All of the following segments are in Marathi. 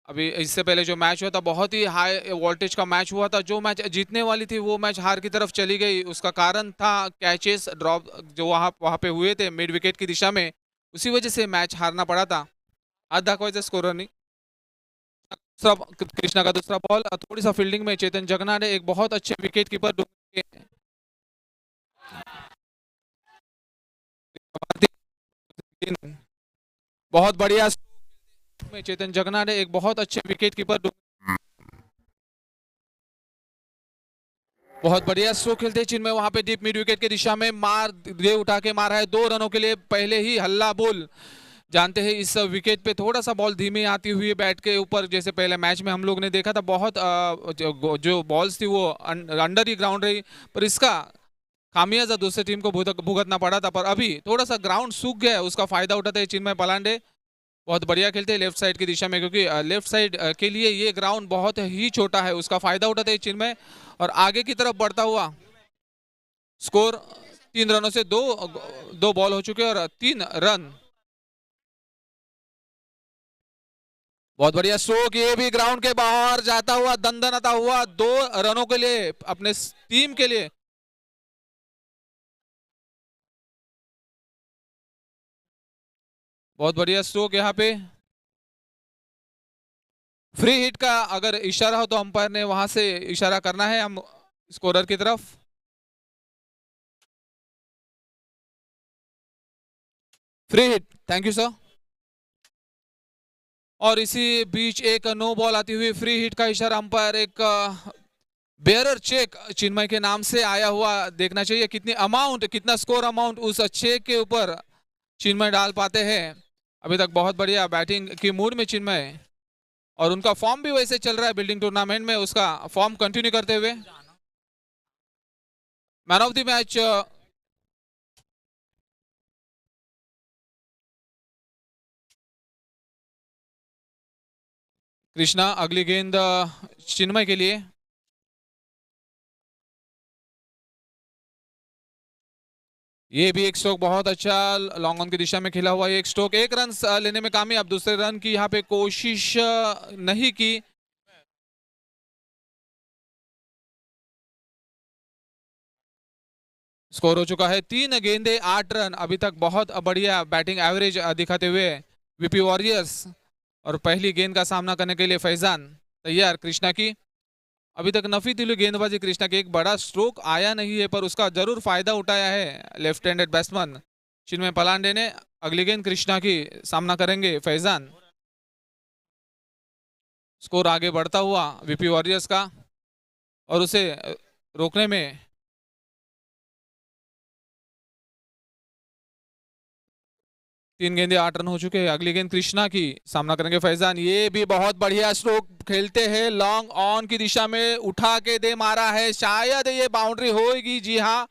अभी इससे पहले जो मैच हुआ था बहुत ही हाई वोल्टेज का मैच हुआ था। जो मैच जीतने वाली थी वो मैच हार की तरफ चली गई। उसका कारण था कैचेस ड्रॉप जो वहां पे हुए थे मिड विकेट की दिशा में, उसी वजह से मैच हारना पड़ा था। आज दाखवायचा स्कोर नहीं। दूसरा कृष्णा का दूसरा बॉल, थोड़ी सा फील्डिंग में चेतन जगना ने एक बहुत अच्छे विकेट कीपर बहुत बढ़िया में चेतन जगना ने एक बहुत अच्छे विकेट कीपर बहुत बढ़िया स्ट्रोक खेलते जिनमें वहां पे डीप मिड विकेट की दिशा में मार दे उठा के मारा है 2 रनों के लिए। पहले ही हल्ला बोल जानते हैं इस विकेट पे थोड़ा सा बॉल धीमी आती हुई बैट के ऊपर, जैसे पहले मैच में हम लोग ने देखा था बहुत जो बॉल्स थी वो अंडर ही ग्राउंड रही, पर इसका खामियाजा दूसरी टीम को भुगतना पड़ा था। पर अभी थोड़ा सा ग्राउंड सूख गया है, उसका फायदा उठाते हैं चिन्मय पलांडे। बहुत बढ़िया खेलते हैं लेफ्ट साइड की दिशा में, क्योंकि लेफ्ट साइड के लिए ये ग्राउंड बहुत ही छोटा है, उसका फायदा उठाते हैं चिन्मय और आगे की तरफ बढ़ता हुआ। स्कोर 3 रनों से दो बॉल हो चुके और 3 रन। बहुत बढ़िया स्ट्रोक, ये भी ग्राउंड के बाहर जाता हुआ दंदनाता हुआ 2 रनों के लिए अपने टीम के लिए। बहुत बढ़िया स्ट्रोक यहाँ पे। फ्री हिट का अगर इशारा हो तो अंपायर ने वहां से इशारा करना है हम स्कोरर की तरफ। Free hit, thank you sir. और इसी बीच एक नो बॉल आती हुई फ्री हिट का इशारा अंपायर एक बेयरर चेक चिन्मय के नाम से आया हुआ देखना चाहिए, कितनी अमाउंट कितना स्कोर अमाउंट उस चेक के ऊपर चिन्मय डाल पाते हैं। अभी तक बहुत बढ़िया बैटिंग की मूड में चिन्मय, और उनका फॉर्म भी वैसे चल रहा है बिल्डिंग टूर्नामेंट में, उसका फॉर्म कंटिन्यू करते हुए। Man of the match Krishna, अगली गेंद चिन्मय के लिए। ये भी एक स्ट्रोक बहुत अच्छा लॉन्ग ऑन की दिशा में खेला हुआ एक स्ट्रोक, 1 रन लेने में कामयाब। दूसरे रन की यहाँ पे कोशिश नहीं की। स्कोर हो चुका है 3 गेंदे 8 रन। अभी तक बहुत बढ़िया बैटिंग एवरेज दिखाते हुए वीपी वॉरियर्स, और पहली गेंद का सामना करने के लिए फैजान तैयार कृष्णा की। अभी तक नफी तिलु गेंदबाजी कृष्णा की, एक बड़ा स्ट्रोक आया नहीं है पर उसका जरूर फायदा उठाया है left handed batsman Chinmay Palande ने। अगली गेंद कृष्णा की सामना करेंगे फैजान। स्कोर आगे बढ़ता हुआ वीपी वॉरियर्स का, और उसे रोकने में 3 गेंदे 8 रन हो चुके हैं। अगली गेंद कृष्णा की सामना करेंगे फैजान। ये भी बहुत बढ़िया स्ट्रोक खेलते हैं, लॉन्ग ऑन की दिशा में उठा के दे मारा है, शायद ये बाउंड्री होगी। जी हाँ,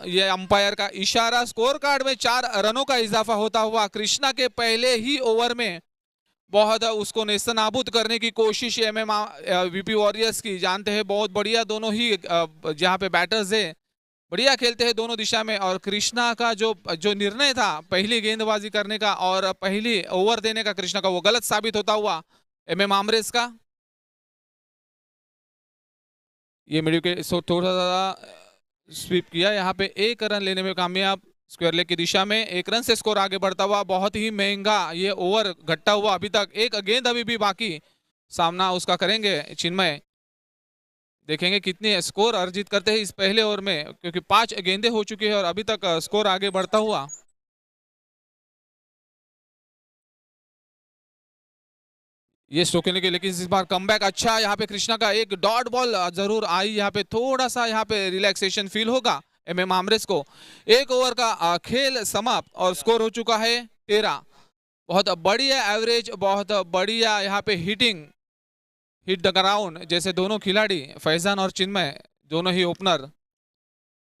ये अंपायर का इशारा। स्कोर कार्ड में 4 रनों का इजाफा होता हुआ कृष्णा के पहले ही ओवर में बहुत उसको नेस्तनाबूद करने की कोशिश एमएम वीपी वॉरियर्स की। जानते हैं बहुत बढ़िया दोनों ही जहाँ पे बैटर्स है बढ़िया खेलते हैं दोनों दिशा में, और कृष्णा का जो जो निर्णय था पहली गेंदबाजी करने का और पहली ओवर देने का कृष्णा का, वो गलत साबित होता हुआ एमएम आमरेज का। ये मिडिल के थोड़ा सा स्वीप किया, यहाँ पे 1 रन लेने में कामयाब स्क्वायर लेग की दिशा में। 1 रन से स्कोर आगे बढ़ता हुआ, बहुत ही महंगा ये ओवर घटता हुआ। अभी तक एक गेंद अभी भी बाकी, सामना उसका करेंगे चिन्मय। देखेंगे कितनी स्कोर अर्जित करते हैं इस पहले ओवर में, क्योंकि 5 गेंदे हो चुकी है और अभी तक स्कोर आगे बढ़ता हुआ। ये स्ट्रोक खेलने के, लेकिन इस बार कमबैक अच्छा यहाँ पे कृष्णा का। एक डॉट बॉल जरूर आई यहाँ पे, थोड़ा सा यहाँ पे रिलैक्सेशन फील होगा एमएम आमरेज को। 1 ओवर का खेल समाप्त और स्कोर हो चुका है 13। बहुत बढ़िया एवरेज, बहुत बढ़िया यहाँ पे हिटिंग, हिट द ग्राउंड जैसे दोनों खिलाड़ी फैजान और चिन्मय दोनों ही ओपनर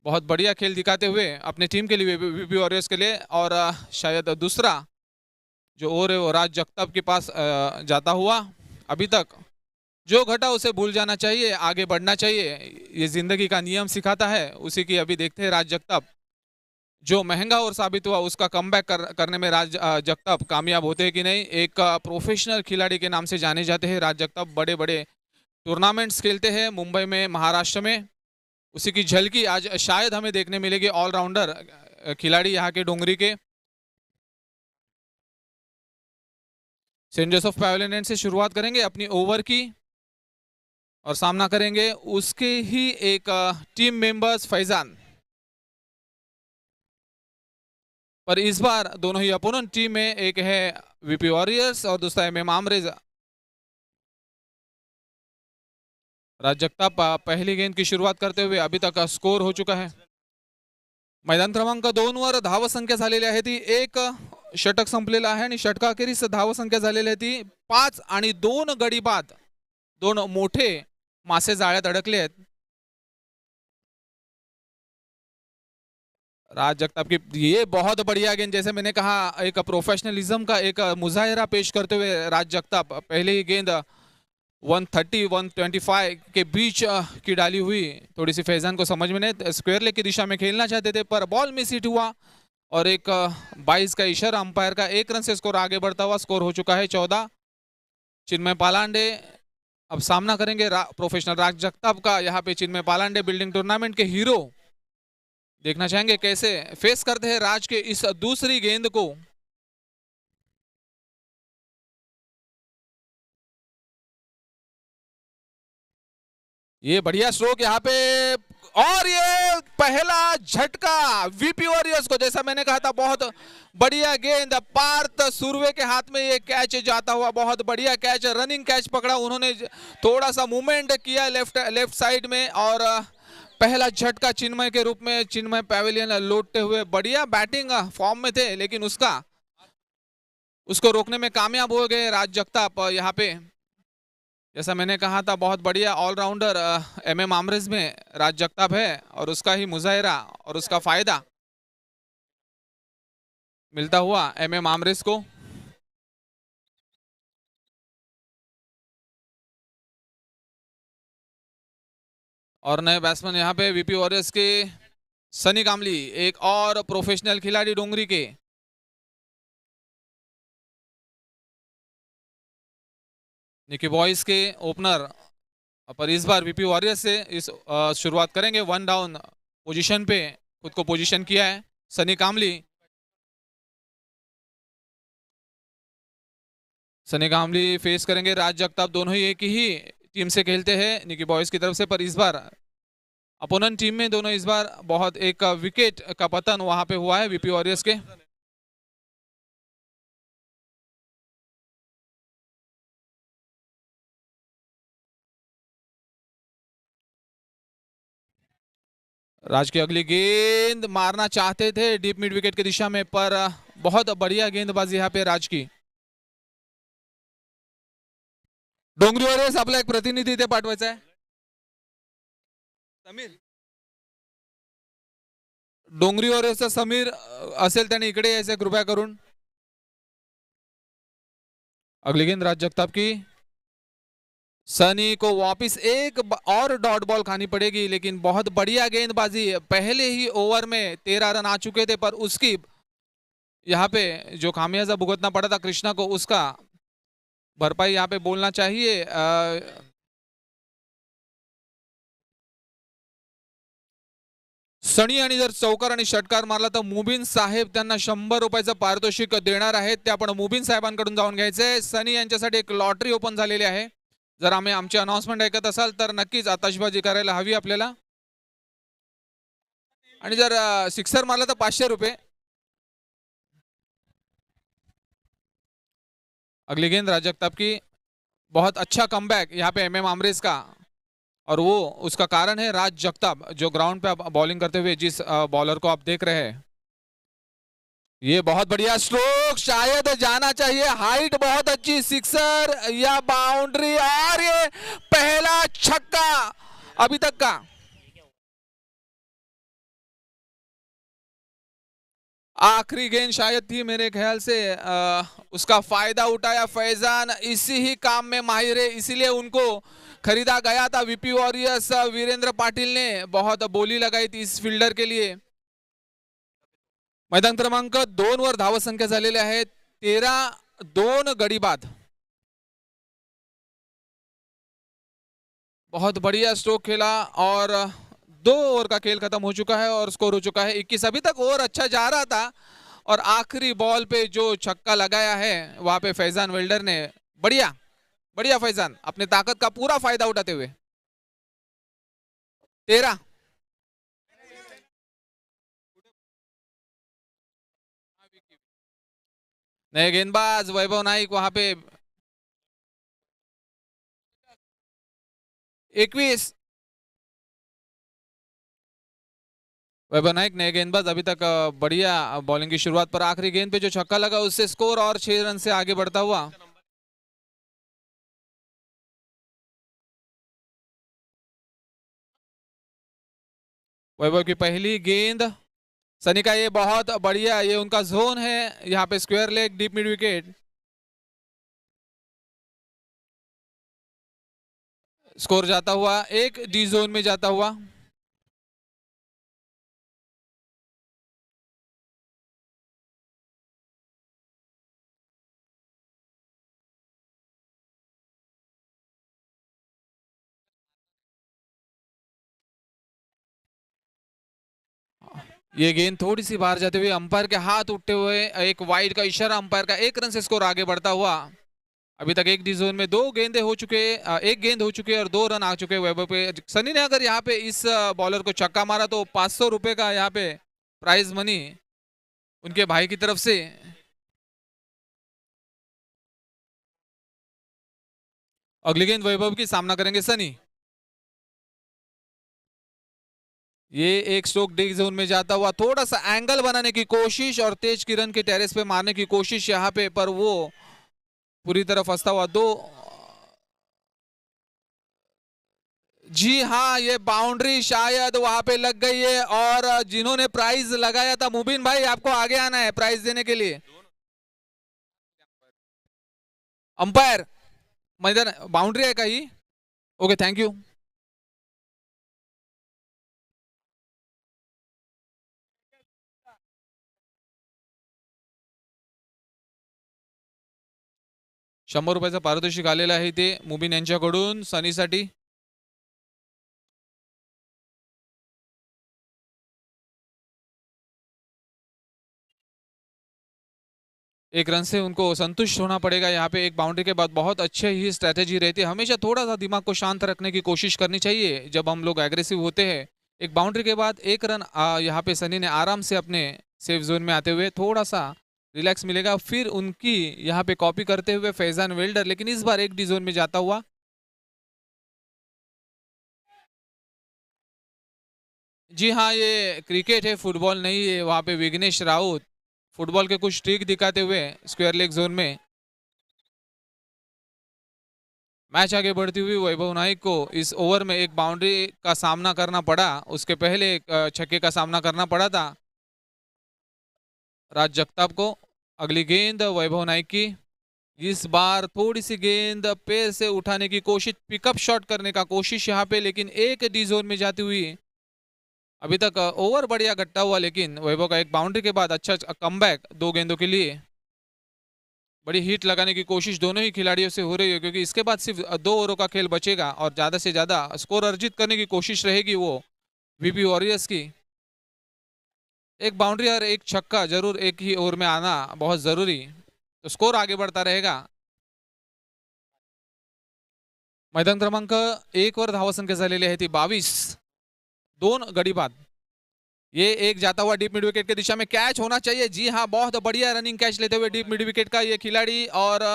बहुत बढ़िया खेल दिखाते हुए अपने टीम के लिए वीपी वॉरियर्स के लिए। और शायद दूसरा जो ओवर है वो राज जगताप के पास जाता हुआ। अभी तक जो घटा उसे भूल जाना चाहिए, आगे बढ़ना चाहिए, ये जिंदगी का नियम सिखाता है। उसी की अभी देखते हैं राज जगताप जो महंगा और साबित हुआ उसका कमबैक करने में राज जगताप कामयाब होते हैं कि नहीं। एक प्रोफेशनल खिलाड़ी के नाम से जाने जाते हैं राज जगताप। बड़े बड़े टूर्नामेंट्स खेलते हैं मुंबई में, महाराष्ट्र में। उसी की झलकी आज शायद हमें देखने मिलेगी। ऑलराउंडर खिलाड़ी यहाँ के डोंगरी के। सेंट जोसेफ पैवेलियन से शुरुआत करेंगे अपनी ओवर की और सामना करेंगे उसके ही एक टीम मेंबर्स फैजान। पर इस बार दोनों ही अपोनेंट टीम में एक है वीपी वॉरियर्स और दूसरा है एमएम आमरेज। राज जगताप पहली गेंद की शुरुआत करते हुए अभी तक स्कोर हो चुका है। मैदान क्रमांक 2 वर धावसंख्या झालेली आहे ती एक षटक संपलेला आहे आणि षटकाखेरीस धावसंख्या झालेली आहे ती 5 आणि 2 गडी बाद। 2 मोठे मासे जाळ्यात अडकले आहेत। राज जगताप की ये बहुत बढ़िया गेंद, जैसे मैंने कहा एक प्रोफेशनलिज्म का एक मुजाहिरा पेश करते हुए राज जगताप पहले ही गेंद 130-125 के बीच की डाली हुई। थोड़ी सी फैजान को समझ में नहीं, स्क्वायर लेग की दिशा में खेलना चाहते थे पर बॉल मिस हिट हुआ और एक 22 का इशारा अंपायर का। 1 रन से स्कोर आगे बढ़ता हुआ स्कोर हो चुका है 14। चिन्मय पालांडे अब सामना करेंगे प्रोफेशनल राज जगताप का। यहाँ पे चिन्मय पालांडे बिल्डिंग टूर्नामेंट के हीरो, देखना चाहेंगे कैसे फेस करते हैं राज के इस दूसरी गेंद को। ये बढ़िया स्ट्रोक यहाँ पे और ये पहला झटका वीपी वॉरियर्स को। जैसा मैंने कहा था बहुत बढ़िया गेंद, पार्थ सुरवे के हाथ में ये कैच जाता हुआ। बहुत बढ़िया कैच, रनिंग कैच पकड़ा उन्होंने, थोड़ा सा मूवमेंट किया लेफ्ट साइड में और पहला झटका चिन्मय के रूप में। चिन्मय पैवेलियन लौटते हुए बढ़िया बैटिंग फॉर्म में थे लेकिन उसको रोकने में कामयाब हो गए राज जगताप। यहाँ पे जैसा मैंने कहा था बहुत बढ़िया ऑलराउंडर एमएम आमरेज में राज जगताप है और उसका ही मुजाहिरा और उसका फायदा मिलता हुआ एमएम आमरेज को। और नए बैट्समैन यहाँ पे वीपी वॉरियर्स के सनी कामली, एक और प्रोफेशनल खिलाड़ी डोंगरी के। निकी बॉयज के ओपनर, पर इस बार वीपी वॉरियर्स से इस शुरुआत करेंगे। 1 डाउन पोजीशन पे खुद को पोजीशन किया है सनी कामली। सनी कामली फेस करेंगे राज जगताप। दोनों ही एक ही टीम से खेलते हैं निकी बॉयज की तरफ से, पर इस बार अपोनेंट टीम में दोनों इस बार बहुत एक विकेट का पतन वहां पे हुआ है वीपी वॉरियर्स के। राज की अगली गेंद मारना चाहते थे डीप मिड विकेट की दिशा में, पर बहुत बढ़िया गेंदबाजी यहाँ पे राज की। डोंगरी वॉरियर्स आपला एक प्रतिनिधी इथे पाठवायचा आहे, समीर। डोंगरी वॉरियर्सचा समीर असेल त्याने इकडे यायचं कृपया करून। अगली गेंद राज जगताप की। सनी को वापस एक और डॉट बॉल खानी पड़ेगी, लेकिन बहुत बढ़िया गेंदबाजी। पहले ही ओवर में 13 रन आ चुके थे पर उसकी यहाँ पे जो खामियाजा भुगतना पड़ा था कृष्णा को, उसका भरपाई यहाँ पे बोलना चाहिए। सनी आणि जर चौकार आणि षटकार मारला तर मुबीन साहेब त्यांना 100 रुपयाचं पारितोषिक देणार आहेत। ते आपण मुबीन साहेबांकडून जाऊन घ्यायचंय। सनी यांच्यासाठी एक लॉटरी ओपन झालेली आहे। जर आम्ही आमची अनाउन्समेंट ऐकत असाल तर नक्कीच आताशबाजी करायला हवी आपल्याला। आणि जर सिक्सर मारला तर 500 रुपये। अगली गेंद राज जगताप की। बहुत अच्छा कमबैक यहाँ पे एमएम आमरेज का, और वो उसका कारण है राज जगताप जो ग्राउंड पे बॉलिंग करते हुए जिस बॉलर को आप देख रहे हैं। ये बहुत बढ़िया स्ट्रोक, शायद जाना चाहिए। हाइट बहुत अच्छी, सिक्सर या बाउंड्री, और ये पहला छक्का अभी तक का। आखिरी गेंद शायद थी मेरे ख्याल से, उसका फायदा उठाया फैजान। इसी ही काम में माहिर है, इसीलिए उनको खरीदा गया था वीपी वॉरियर्स। वीरेंद्र पाटिल ने बहुत बोली लगाई थी इस फील्डर के लिए। मैदान क्रमांक 2 वर धावसंख्या झालेली आहे 13-2 गडी बाद। बहुत बढ़िया स्ट्रोक खेला और 2 ओवर का खेल खत्म हो चुका है और स्कोर हो चुका है 21। अभी तक ओवर अच्छा जा रहा था और आखिरी बॉल पे जो छक्का लगाया है वहां पे फैजान वेल्डर ने बढ़िया बढ़िया फैजान अपने ताकत का पूरा फायदा उठाते हुए 13। नए गेंदबाज वैभव नाइक वहां पे 21। वैभव नाइक नए गेंदबाज अभी तक बढ़िया बॉलिंग की शुरुआत पर आखिरी गेंद पे जो छक्का लगा उससे स्कोर और 6 रन से आगे बढ़ता हुआ। वैभव की पहली गेंद सनी का ये बहुत बढ़िया ये उनका जोन है यहाँ पे square leg deep mid wicket. Score जाता हुआ एक डी जोन में जाता हुआ। ये गेंद थोड़ी सी बाहर जाते हुए अंपायर के हाथ उठते हुए एक वाइड का इशारा अंपायर का 1 रन से स्कोर आगे बढ़ता हुआ। अभी तक एक डी जोन में 2 गेंदे हो चुके 1 गेंद हो चुके और 2 रन आ चुके वैभव पे। सनी ने अगर यहाँ पे इस बॉलर को छक्का मारा तो 500 रुपए का यहाँ पे प्राइज मनी उनके भाई की तरफ से। अगली गेंद वैभव की सामना करेंगे सनी। ये एक स्ट्रोक डी जोन में जाता हुआ थोड़ा सा एंगल बनाने की कोशिश और तेज किरण के टेरेस पे मारने की कोशिश यहाँ पे पर वो पूरी तरह फंसता हुआ 2। जी हाँ ये बाउंड्री शायद वहां पे लग गई है और जिन्होंने प्राइज लगाया था मुबीन भाई आपको आगे आना है प्राइज देने के लिए। अंपायर मैदान बाउंड्री है कहीं। Okay thank you. ₹100 पारितोषिक आलेलं आहे ते मुबीन यांच्याकडून सनीसाठी। एक रन से उनको संतुष्ट होना पड़ेगा यहाँ पे। एक बाउंड्री के बाद बहुत अच्छे ही स्ट्रेटेजी रहती है। हमेशा थोड़ा सा दिमाग को शांत रखने की कोशिश करनी चाहिए जब हम लोग एग्रेसिव होते हैं। एक बाउंड्री के बाद 1 रन यहाँ पे सनी ने आराम से अपने सेफ जोन में आते हुए थोड़ा सा रिलैक्स मिलेगा। फिर उनकी यहाँ पे कॉपी करते हुए फैजान वेल्डर लेकिन इस बार एक डी जोन में जाता हुआ। जी हाँ ये क्रिकेट है फुटबॉल नहीं है। वहां पे विघ्नेश राउत फुटबॉल के कुछ ट्रिक दिखाते हुए स्क्वायर लेग जोन में। मैच आगे बढ़ती हुई वैभव नाइक को इस ओवर में एक बाउंड्री का सामना करना पड़ा। उसके पहले एक छक्के का सामना करना पड़ा था राज जगताप को। अगली गेंद वैभव नाइक की। इस बार थोड़ी सी गेंद पैर से उठाने की कोशिश पिकअप शॉट करने का कोशिश यहाँ पे लेकिन एक डी जोन में जाती हुई। अभी तक ओवर बढ़िया घट्टा हुआ लेकिन वैभव का एक बाउंड्री के बाद अच्छा कमबैक 2 गेंदों के लिए। बड़ी हिट लगाने की कोशिश दोनों ही खिलाड़ियों से हो रही है क्योंकि इसके बाद सिर्फ 2 ओवरों का खेल बचेगा और ज्यादा से ज्यादा स्कोर अर्जित करने की कोशिश रहेगी वो वीपी वॉरियर्स की। एक बाउंड्री और एक छक्का जरूर एक ही ओवर में आना बहुत जरूरी तो स्कोर आगे बढ़ता रहेगा। मैदान क्रमांक 1 वर धावसंख्या झालेली आहे ती 22। 2 गडी बाद। ये एक जाता हुआ डीप मिड विकेट की दिशा में कैच होना चाहिए। जी हाँ बहुत बढ़िया रनिंग कैच लेते हुए डीप मिड विकेट का ये खिलाड़ी और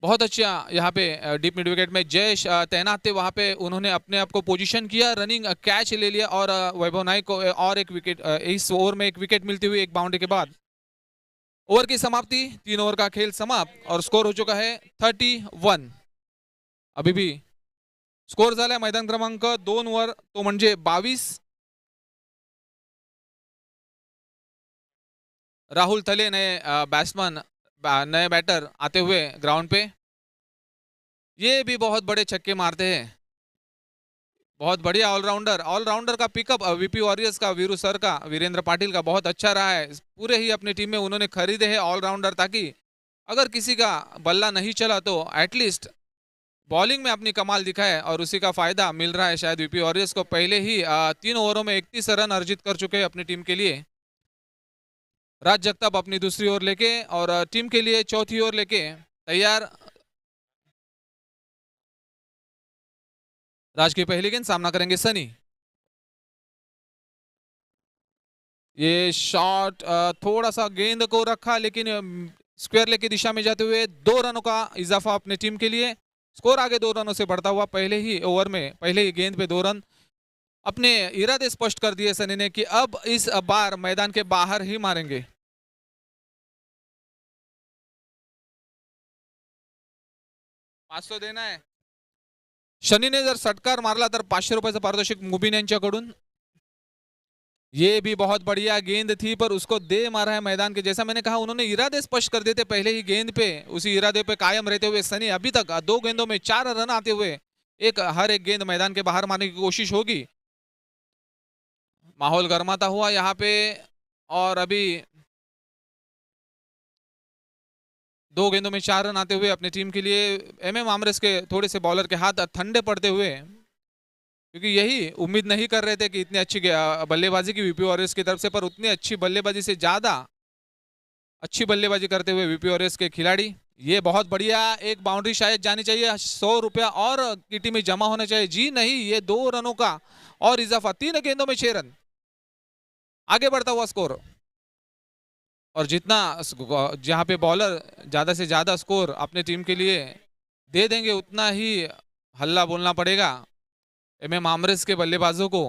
बहुत अच्छा यहाँ पे डीप मिड विकेट में जयेश तैनात थे वहां पे उन्होंने अपने आप को पोजीशन किया रनिंग कैच ले लिया और वैभव नाइक को और एक विकेट इस ओवर में एक विकेट मिलती हुई एक बाउंड्री के बाद ओवर की समाप्ति 3 ओवर का खेल समाप्त और स्कोर हो चुका है 31। अभी भी स्कोर झालाय मैदान क्रमांक 2 वर तो म्हणजे 22। राहुल थले नए बैट्समैन नए बैटर आते हुए ग्राउंड पे। ये भी बहुत बड़े छक्के मारते हैं। बहुत बढ़िया ऑलराउंडर, ऑलराउंडर का पिकअप वीपी वॉरियर्स का, वीरू सर का, वीरेंद्र पाटिल का बहुत अच्छा रहा है। पूरे ही अपनी टीम में उन्होंने खरीदे हैं ऑलराउंडर, ताकि अगर किसी का बल्ला नहीं चला तो एटलीस्ट बॉलिंग में अपनी कमाल दिखाए, और उसी का फायदा मिल रहा है शायद वीपी वॉरियर्स को। पहले ही 3 ओवरों में 31 रन अर्जित कर चुके हैं अपनी टीम के लिए। राज जगताप अपनी दूसरी ओवर लेके और टीम के लिए चौथी ओवर लेके तैयार। राज की पहली गेंद, सामना करेंगे सनी। ये शॉट थोड़ा सा गेंद को रखा, लेकिन स्क्वायर लेग की दिशा में जाते हुए 2 रनों का इजाफा अपने टीम के लिए। स्कोर आगे 2 रनों से बढ़ता हुआ, पहले ही ओवर में पहले ही गेंद पे 2 रन। अपने इरादे स्पष्ट कर दिए सनी ने कि अब इस बार मैदान के बाहर ही मारेंगे। 500 देना है। शनीने जर षटकार मारला तर 500 रुपयाचं पारितोषिक मुबीन यांच्याकडून। ये भी बहुत बढ़िया गेंद थी, पर उसको दे मारा है मैदान के। जैसा मैंने कहा, उन्होंने इरादे स्पष्ट कर देते पहले ही गेंद पे, उसी इरादे पे कायम रहते हुए सनी अभी तक 2 गेंदों में 4 रन आते हुए हर एक गेंद मैदान के बाहर मारने की कोशिश होगी। माहौल गर्माता हुआ यहाँ पे, और अभी 2 गेंदों में 4 रन आते हुए अपनी टीम के लिए। एमएम आमरेस के थोड़े से बॉलर के हाथ ठंडे पड़ते हुए, क्योंकि यही उम्मीद नहीं कर रहे थे कि इतनी अच्छी बल्लेबाजी की वीपी वॉरियर्स की तरफ से, पर उतनी अच्छी बल्लेबाजी से ज्यादा अच्छी बल्लेबाजी करते हुए वीपी वॉरियर्स के खिलाड़ी। ये बहुत बढ़िया, एक बाउंड्री शायद जानी चाहिए, 100 रुपया और किटी में जमा होना चाहिए। जी नहीं, ये 2 रनों का और इजाफा, 3 गेंदों में 6 रन, आगे बढ़ता हुआ स्कोर। और जितना जहां पे बॉलर ज्यादा से ज्यादा स्कोर अपने टीम के लिए दे देंगे, उतना ही हल्ला बोलना पड़ेगा एमएम आमरेस के बल्लेबाजों को।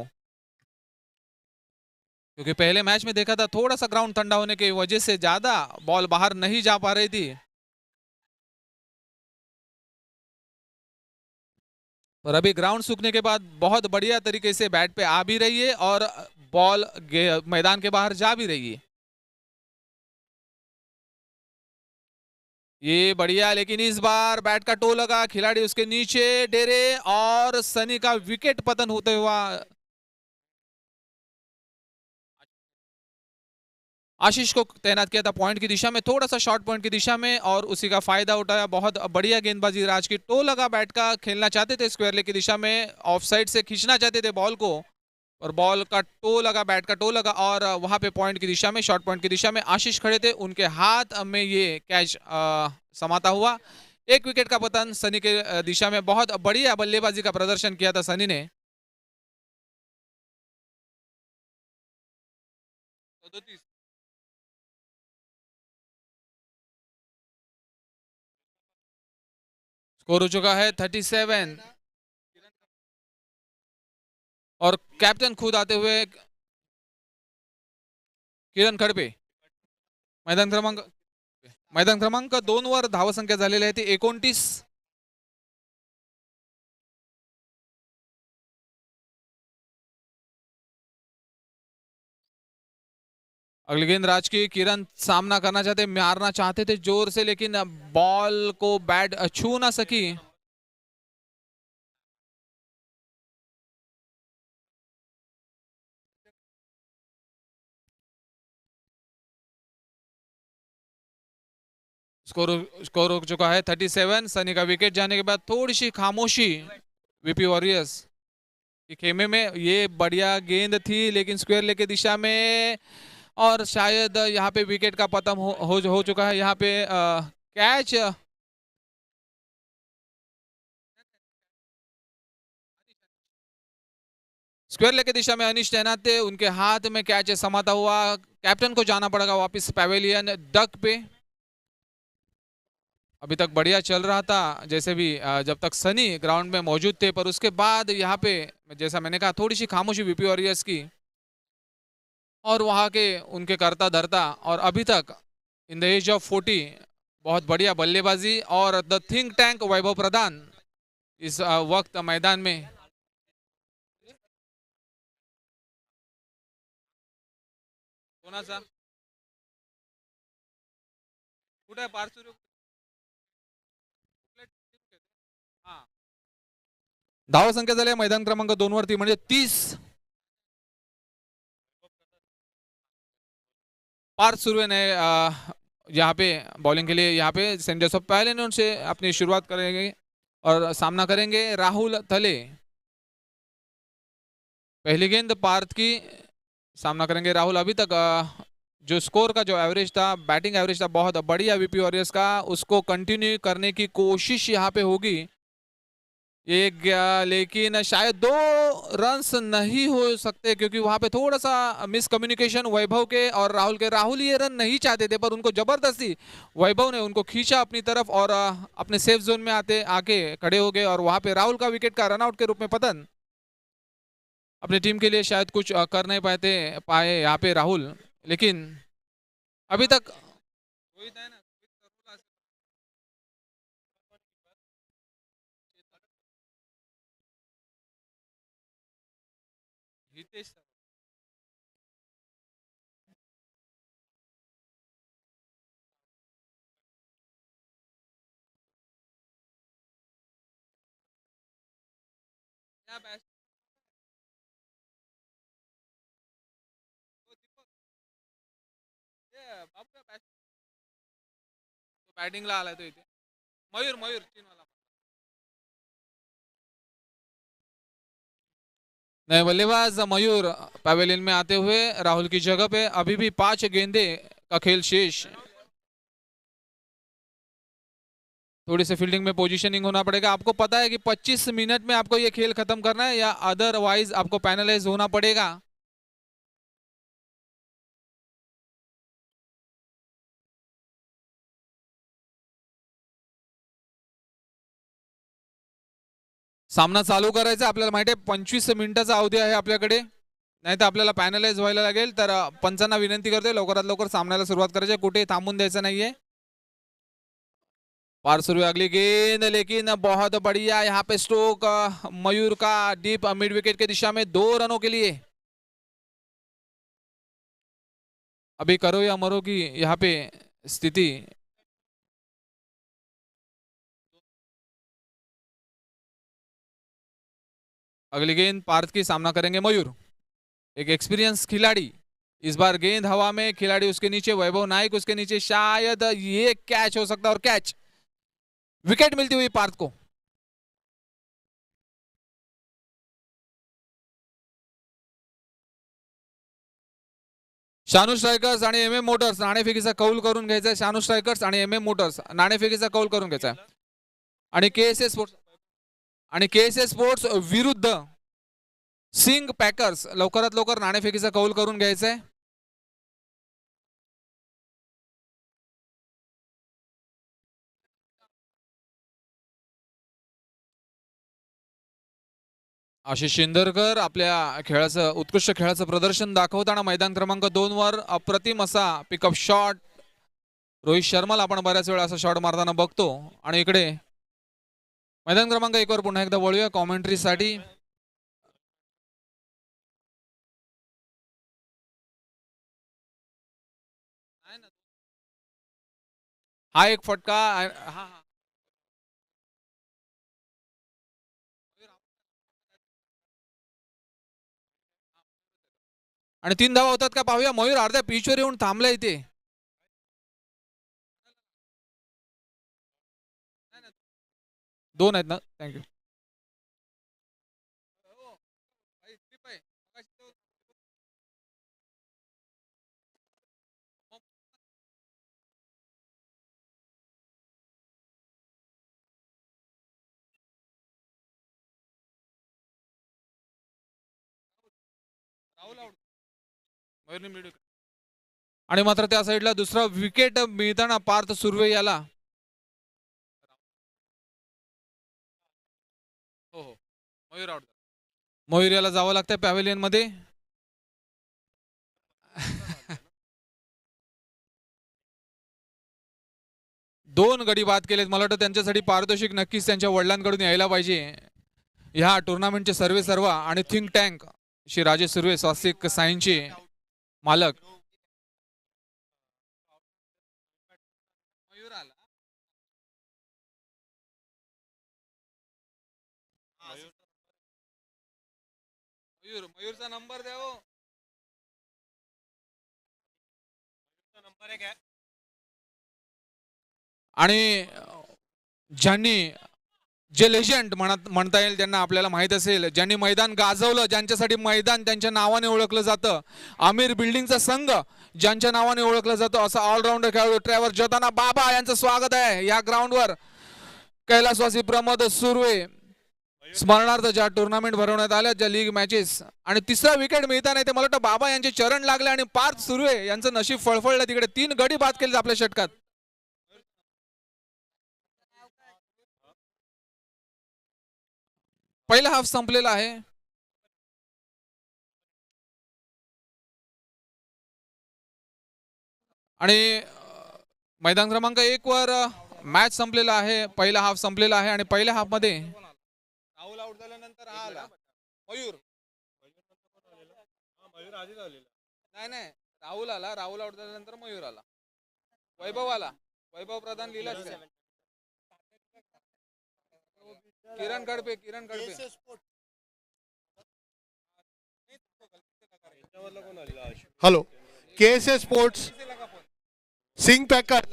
क्योंकि पहले मैच में देखा था, थोड़ा सा ग्राउंड ठंडा होने की वजह से ज्यादा बॉल बाहर नहीं जा पा रही थी, पर अभी ग्राउंड सूखने के बाद बहुत बढ़िया तरीके से बैट पे आ भी रही है और बॉल मैदान के बाहर जा भी रही है। ये बढ़िया, लेकिन इस बार बैट का टो लगा, खिलाड़ी उसके नीचे डेरे, और सनी का विकेट पतन होते हुआ। आशीष को तैनात किया था पॉइंट की दिशा में, थोड़ा सा शॉर्ट पॉइंट की दिशा में, और उसी का फायदा उठाया। बहुत बढ़िया गेंदबाजी राज की, टो लगा बैट का, खेलना चाहते थे स्क्वायर लेग की दिशा में, ऑफ साइड से खींचना चाहते थे बॉल को, और बॉल का टो लगा, बैट का टो लगा, और वहां पे पॉइंट की दिशा में, शॉर्ट पॉइंट की दिशा में आशीष खड़े थे, उनके हाथ में ये कैच समाता हुआ। एक विकेट का पतन सनी के दिशा में। बहुत बढ़िया बल्लेबाजी का प्रदर्शन किया था सनी ने। स्कोर हो चुका है 37, और कैप्टन खुद आते हुए किरण खडपे। मैदान क्रमांक मैदान क्रमांक 2 वर धावसंख्या झालेली आहे ती 29। अगली गेंद राज की, किरण सामना करना चाहते, मारना चाहते थे जोर से, लेकिन बॉल को बैट छू ना सकी। स्कोर स्कोर हो चुका है 37। सनी का विकेट जाने के बाद थोड़ी सी खामोशी वीपी वॉरियर्स के खेमे में। ये बढ़िया गेंद थी, लेकिन स्क्वायर लेग की दिशा में, और शायद यहाँ पे विकेट का पतन हो चुका है। यहाँ पे कैच, स्क्वायर लेग की दिशा में अनिश तैनात थे, उनके हाथ में कैच समाता हुआ। कैप्टन को जाना पड़ेगा वापस पैवेलियन डक पे। अभी तक बढ़िया चल रहा था, जैसे भी जब तक सनी ग्राउंड में मौजूद थे, पर उसके बाद यहाँ पे जैसा मैंने कहा, थोड़ी सी खामोशी वीपी वॉरियर्स की, और वहां के उनके करता धरता, और अभी तक इन द एज ऑफ 40 बहुत बढ़िया बल्लेबाजी, और द थिंक टैंक वैभव प्रधान इस वक्त मैदान में। कोणाचा कुठे आहे पार्श्व? हा, धाव संख्या झाली मैदान क्रमांक 2 वरती म्हणजे 30. पार शुरू है नए यहाँ पे बॉलिंग के लिए यहाँ पे सेंट जोसेफ पहले ने उनसे अपनी शुरुआत करेंगे और सामना करेंगे राहुल थले। पहली गेंद पार्थ की, सामना करेंगे राहुल। अभी तक जो स्कोर का जो एवरेज था, बैटिंग एवरेज था बहुत बढ़िया वीपी वॉरियर्स का, उसको कंटिन्यू करने की कोशिश यहाँ पे होगी। एक लेकिन शायद 2 रन्स नहीं हो सकते क्योंकि वहां पे थोड़ा सा मिसकम्युनिकेशन वैभव के और राहुल के। राहुल ये रन नहीं चाहते थे पर उनको जबरदस्ती वैभव ने उनको खींचा अपनी तरफ और अपने सेफ जोन में आते आके खड़े हो गए और वहां पे राहुल का विकेट का रनआउट के रूप में पतन। अपनी टीम के लिए शायद कुछ कर नहीं पाए यहाँ पे राहुल, लेकिन अभी तक हितेश बॅटिंगला आलाय तो इथे मयूर मयूर चीनवाला। नए बल्लेबाज मयूर पवेलियन में आते हुए राहुल की जगह पे। अभी भी 5 गेंदे का खेल शेष। थोड़ी सी फील्डिंग में पोजीशनिंग होना पड़ेगा। आपको पता है कि 25 मिनट में आपको ये खेल खत्म करना है या अदरवाइज आपको पैनलाइज होना पड़ेगा। सामना चालू करायचा आपल्याला माहिती आहे 25 मिनिटाचा अवधी आहे आपल्याकडे, नाही तर आपल्याला पॅनलाइज व्हायला लागेल। तर पंचांना विनंती करतोय लवकरात लवकर सामन्याला सुरुवात करायची, कुठे थांबून द्यायचं नाहीये। पार शुरू अगली गेंद लेकिन बहुत बढ़िया यहाँ पे स्ट्रोक मयूर का डीप मिड विकेट के दिशा में 2 रनों के लिए। अभी करो या मरो की यहाँ पे स्थिति। अगली गेंद पार्थ की, सामना करेंगे मयूर, एक एक्सपीरियंस खिलाड़ी। इस बार गेंद हवा में, खिलाड़ी उसके नीचे, वैभव नाइक उसके नीचे, शायद ये कैच हो सकता है और कैच, विकेट मिलती हुई पार्थ को। शानू स्ट्रायकर्स आणि एम एम मोटर्स नाणेफेकीचा कौल करून घ्यायचा आहे। शानू स्ट्रायकर्स आणि एम एम मोटर्स नाणेफेकीचा कौल करून घ्यायचा आहे। आणि केएसए स्पोर्ट्स आणि केएसए स्पोर्ट्स विरुद्ध सिंग पॅकर्स लवकरात लवकर नाणेफेकीचा कौल करून घ्यायचा आहे। आशिष शिंदरकर आपल्या खेळाचं उत्कृष्ट खेळाचं प्रदर्शन दाखवताना मैदान क्रमांक 2 वर अप्रतिम असा पिकअप शॉट। रोहित शर्माला आपण बऱ्याच वेळा असा शॉट मारताना बघतो। आणि इकडे मैदान क्रमांक 1 वर पुन्हा एकदा वळूया कॉमेंट्रीसाठी। हा एक फटका, हा आणि 3 धावा होतात का पाहूया। मयूर अर्ध्या पिचवर येऊन थांबला इथे। दोन आहेत ना, थँक्यू। आणि मात्र त्या साईडला दुसरा विकेट मिळताना पार्थ सुर्वे याला, हो हो मयूर आउट, मयूर याला जावं लागतंय पॅव्हेलियन मध्ये। दोन गडी बाद केलेत। मला वाटतं त्यांच्यासाठी पारितोषिक नक्कीच त्यांच्या वडिलांकडून यायला पाहिजे। ह्या टुर्नामेंटचे सर्वे आणि थिंक टँक श्री राजेश सुर्वे स्वास्तिक सायन्सचे मालक। मयूरचा नंबर द्या हो. नंबर एक आहे. आणि ज्यांनी जे लेजंड म्हणता येईल त्यांना आपल्याला माहित असेल, ज्यांनी मैदान गाजवलं, ज्यांच्यासाठी मैदान त्यांच्या नावाने ओळखलं जातं, आमिर बिल्डिंगचा संघ ज्यांच्या नावाने ओळखलं जातं, असा ऑलराऊंडर खेळाडू ट्रॅव्हर जताना बाबा यांचं स्वागत आहे या ग्राउंडवर. कैलासवासी प्रमोद सुर्वे स्मरणार्थ ज्या टुर्नामेंट भरवण्यात आल्या, ज्या लीग मॅचेस, आणि तिसरा विकेट मिळताना ते मला वाटतं बाबा यांचे चरण लागले आणि पार्थ सुर्वे यांचं नशीब फळफळलं. तिकडे 3 गडी बाद केले आपल्या षटकात. पहिला हाफ संपलेला आहे. आणि मैदान क्रमांक 1 वर मॅच संपलेला आहे. पहिला हाफ संपलेला आहे आणि पहिल्या हाफ मध्ये राहुल आउट झाल्यानंतर हा आला मयूर. मयूर आधी झालेला नाही, राहुल आला. राहुल आउट झाल्यानंतर मयूर आला. वैभव आला. वैभव प्रधान लिहिलाच काय? Kiran Kadpe. Hello, KSS sports सिंग पॅकर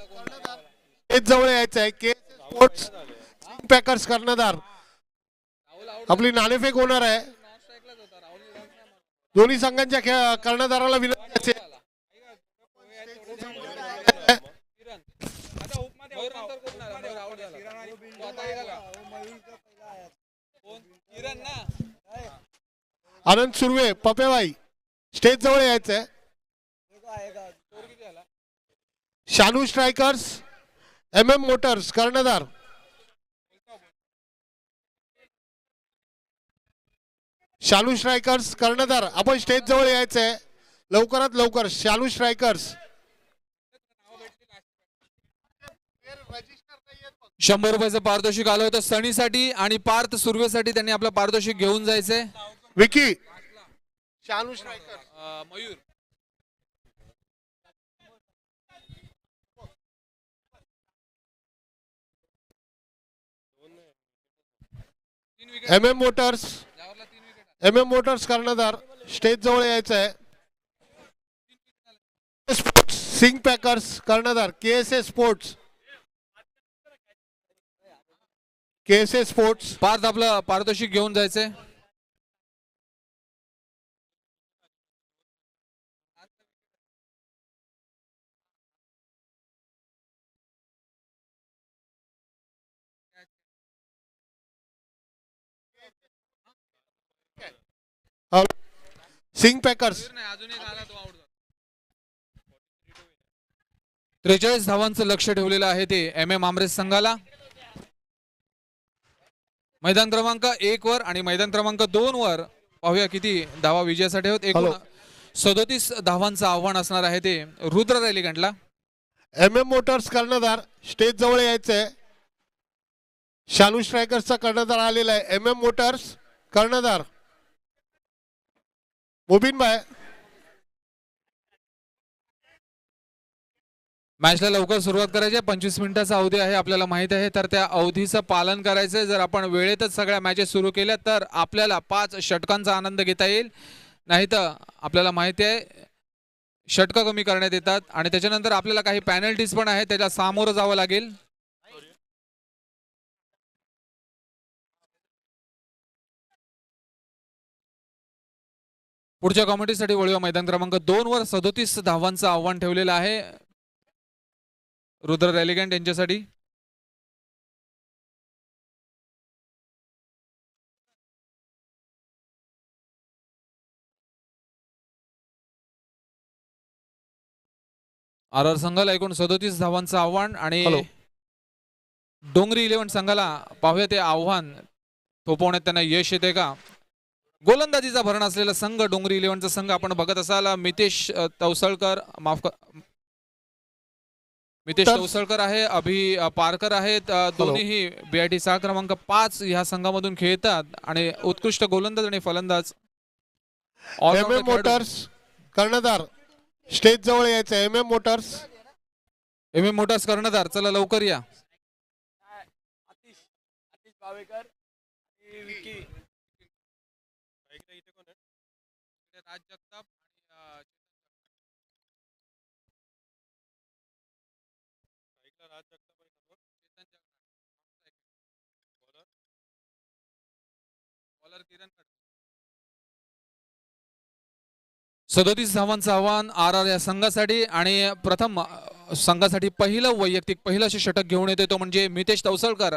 हेच जवळ यायचं आहे. KSS स्पोर्ट्स सिंग पॅकर्स कर्णधार आपली नाणेफेक होणार आहे. दोन्ही संघांच्या कर्णधाराला विनंती आहे. आनंद सुर्वे पपेबाई स्टेज जवळ यायचंय. शानू स्ट्रायकर्स MM मोटर्स कर्णधार. शालू स्ट्रायकर्स कर्णधार आपण स्टेज जवळ यायचंय लवकरात लवकर. शालू स्ट्रायकर्स 100 रुपयाचं पारितोषिक आलं होतं सणीसाठी आणि पार्थ सुर्वेसाठी. त्यांनी आपलं पारितोषिक घेऊन जायचंय. विकी शालू स्ट्रायकर्स मयूर MM मोटर्स कर्णधार स्टेज जवळ यायचं आहे. सिंग पॅकर्स कर्णधार KSS स्पोर्ट्स. पार्थ आपलं पारितोषिक घेऊन जायचंय. सिंग पॅकर्स 43 धावांचं लक्ष ठेवलेलं आहे ते MM आमरेस संघाला. मैदान क्रमांक 1 वर आणि मैदान क्रमांक 2 वर पाहूया किती धावा विजयासाठी होत. एकूण 37 धावांचं आव्हान असणार आहे ते रुद्र रॅलिगंटला. MM मोटर्स कर्णधार स्टेज जवळ यायचंय. शालू स्ट्रायकर्सचा कर्णधार आलेला आहे. MM मोटर्स कर्णधार मोबिन भाई. मॅचला लवकर सुरुवात करायची आहे. 25 मिनिटाचा अवधी आहे आपल्याला माहित आहे, तर त्या अवधीचं पालन करायचं. जर आपण वेळेतच सगळ्या मॅचेस सुरू केल्या तर आपल्याला 5 षटकांचा आनंद घेता येईल. नाही तर आपल्याला माहिती आहे षटकं कमी करण्यात येतात आणि त्याच्यानंतर आपल्याला काही पॅनल्टीज पण आहेत, त्याला सामोरं जावं लागेल. पुढच्या कॉमेंट्रीसाठी वळूया. मैदान क्रमांक 2 वर 37 धावांचं आव्हान ठेवलेलं आहे रुद्र रॅलिगंट यांच्यासाठी. RR संघाला एकूण 37 धावांचं आव्हान आणि डोंगरी 11 संघाला पाहूया ते आव्हान थोपवण्यात त्यांना यश येते का. गोलंदाजीचा भरण असलेला संघ डोंगरी 11चा संघ आपण बघत असाल. मितेश तवसळकर आहे, अभि पारकर आहेत. दोन्हीही BIT 6 क्रमांक 5 ह्या संघामधून खेळतात आणि उत्कृष्ट गोलंदाज आणि फलंदाज. MM मोटर्स कर्णधार स्टेज जवळ यायचं. MM मोटर्स कर्णधार चला लवकर या. राज जगताप आणि चेतन जगताप. बॉलर किरण खडपे. 37 धावांचं आव्हान आर आर या संघासाठी आणि प्रथम संघासाठी पहिलं असे षटक घेऊन येतो तो म्हणजे मितेश तवसळकर.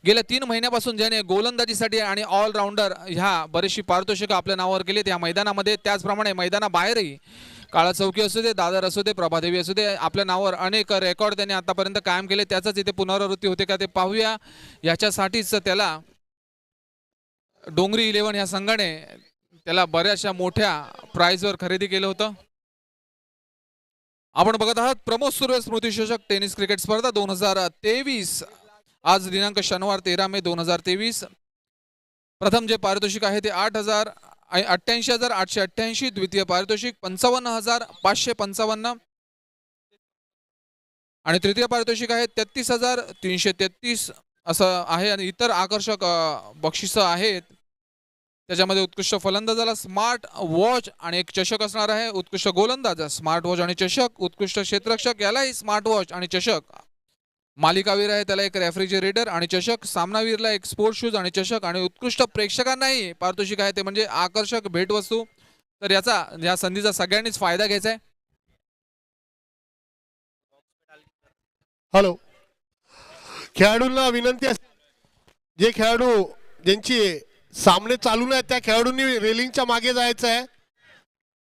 गेल्या 3 महिन्यापासून ज्याने गोलंदाजीसाठी आणि ऑलराऊंडर ह्या बरीचशी पारितोषिकं आपल्या नावावर केलीत या मैदानामध्ये, त्याचप्रमाणे मैदानाबाहेरही काळा चौकी असू दे, दादर असू दे, प्रभादेवी असू दे, आपल्या नावावर अनेक रेकॉर्ड त्यांनी आतापर्यंत कायम केले. त्याचंच इथे पुनरावृत्ती होते का ते पाहूया. याच्यासाठीच त्याला डोंगरी 11 या संघाने त्याला बऱ्याचशा मोठ्या प्राइजवर खरेदी केलं होतं. आपण बघत आहात प्रमोद सुर्वे स्मृतिचषक टेनिस क्रिकेट स्पर्धा 2023. आज दिनांक शनिवार 13 मे 2023. प्रथम जे पारितोषिक आहे ते 88,888. द्वितीय पारितोषिक 55,555 आणि तृतीय पारितोषिक आहे 33,333 असं आहे. आणि इतर आकर्षक बक्षिसं आहेत. त्याच्यामध्ये उत्कृष्ट फलंदाजाला स्मार्ट वॉच आणि एक चषक असणार आहे. उत्कृष्ट गोलंदाज स्मार्ट वॉच आणि चषक. उत्कृष्ट क्षेत्ररक्षक यालाही स्मार्ट वॉच आणि चषक. मालिकावीर आहे त्याला एक रेफ्रिजरेटर आणि चषक. सामनावीरला एक स्पोर्ट शूज आणि चषक. आणि उत्कृष्ट प्रेक्षकांनाही पारितोषिक आहे ते म्हणजे आकर्षक भेटवस्तू. तर या संधीचा सगळ्यांनीच फायदा घ्यायचा आहे. हॅलो, खेळाडूंना विनंती आहे, जे खेळाडू ज्यांची सामने चालू नाही त्या खेळाडूंनी रेलिंगच्या मागे जायचं आहे.